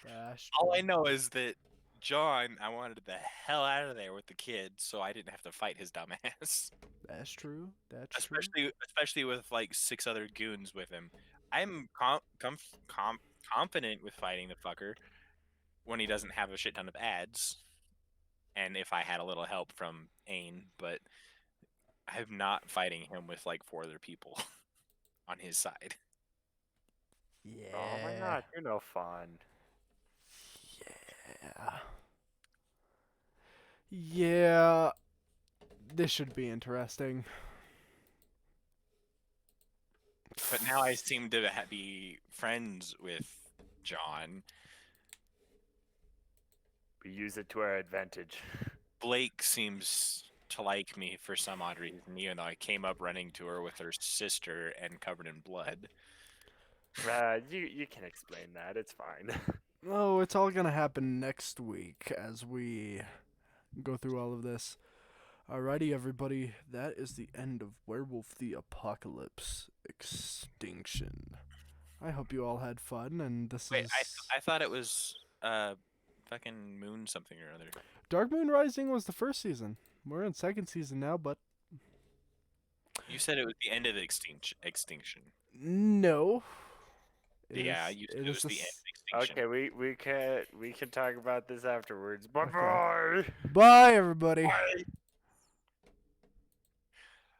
A: That's
B: All I
A: true.
B: know is that John, I wanted the hell out of there with the kid, so I didn't have to fight his dumb ass.
A: That's true. That's true.
B: Especially with like 6 other goons with him. I'm confident with fighting the fucker when he doesn't have a shit ton of ads, and if I had a little help from Ain, but I'm not fighting him with like 4 other people on his side.
A: Yeah.
C: Oh, why not? You're no fun.
A: Yeah. Yeah. This should be interesting.
B: But now I seem to be friends with John.
C: We use it to our advantage.
B: Blake seems to like me for some odd reason, even though I came up running to her with her sister and covered in blood.
C: You can explain that. It's fine.
A: Oh, it's all gonna happen next week as we go through all of this. Alrighty, everybody, that is the end of Werewolf the Apocalypse Extinction. I hope you all had fun, and this
B: Wait,
A: is
B: I thought it was fucking Moon something or other.
A: Dark Moon Rising was the first season. We're in second season now, but
B: You said it was the end of the extinction.
A: no.
B: Yeah, you said it was the end of extinction.
C: Okay, we can talk about this afterwards. Bye
A: Okay.
C: bye.
A: Bye, everybody.
C: Bye.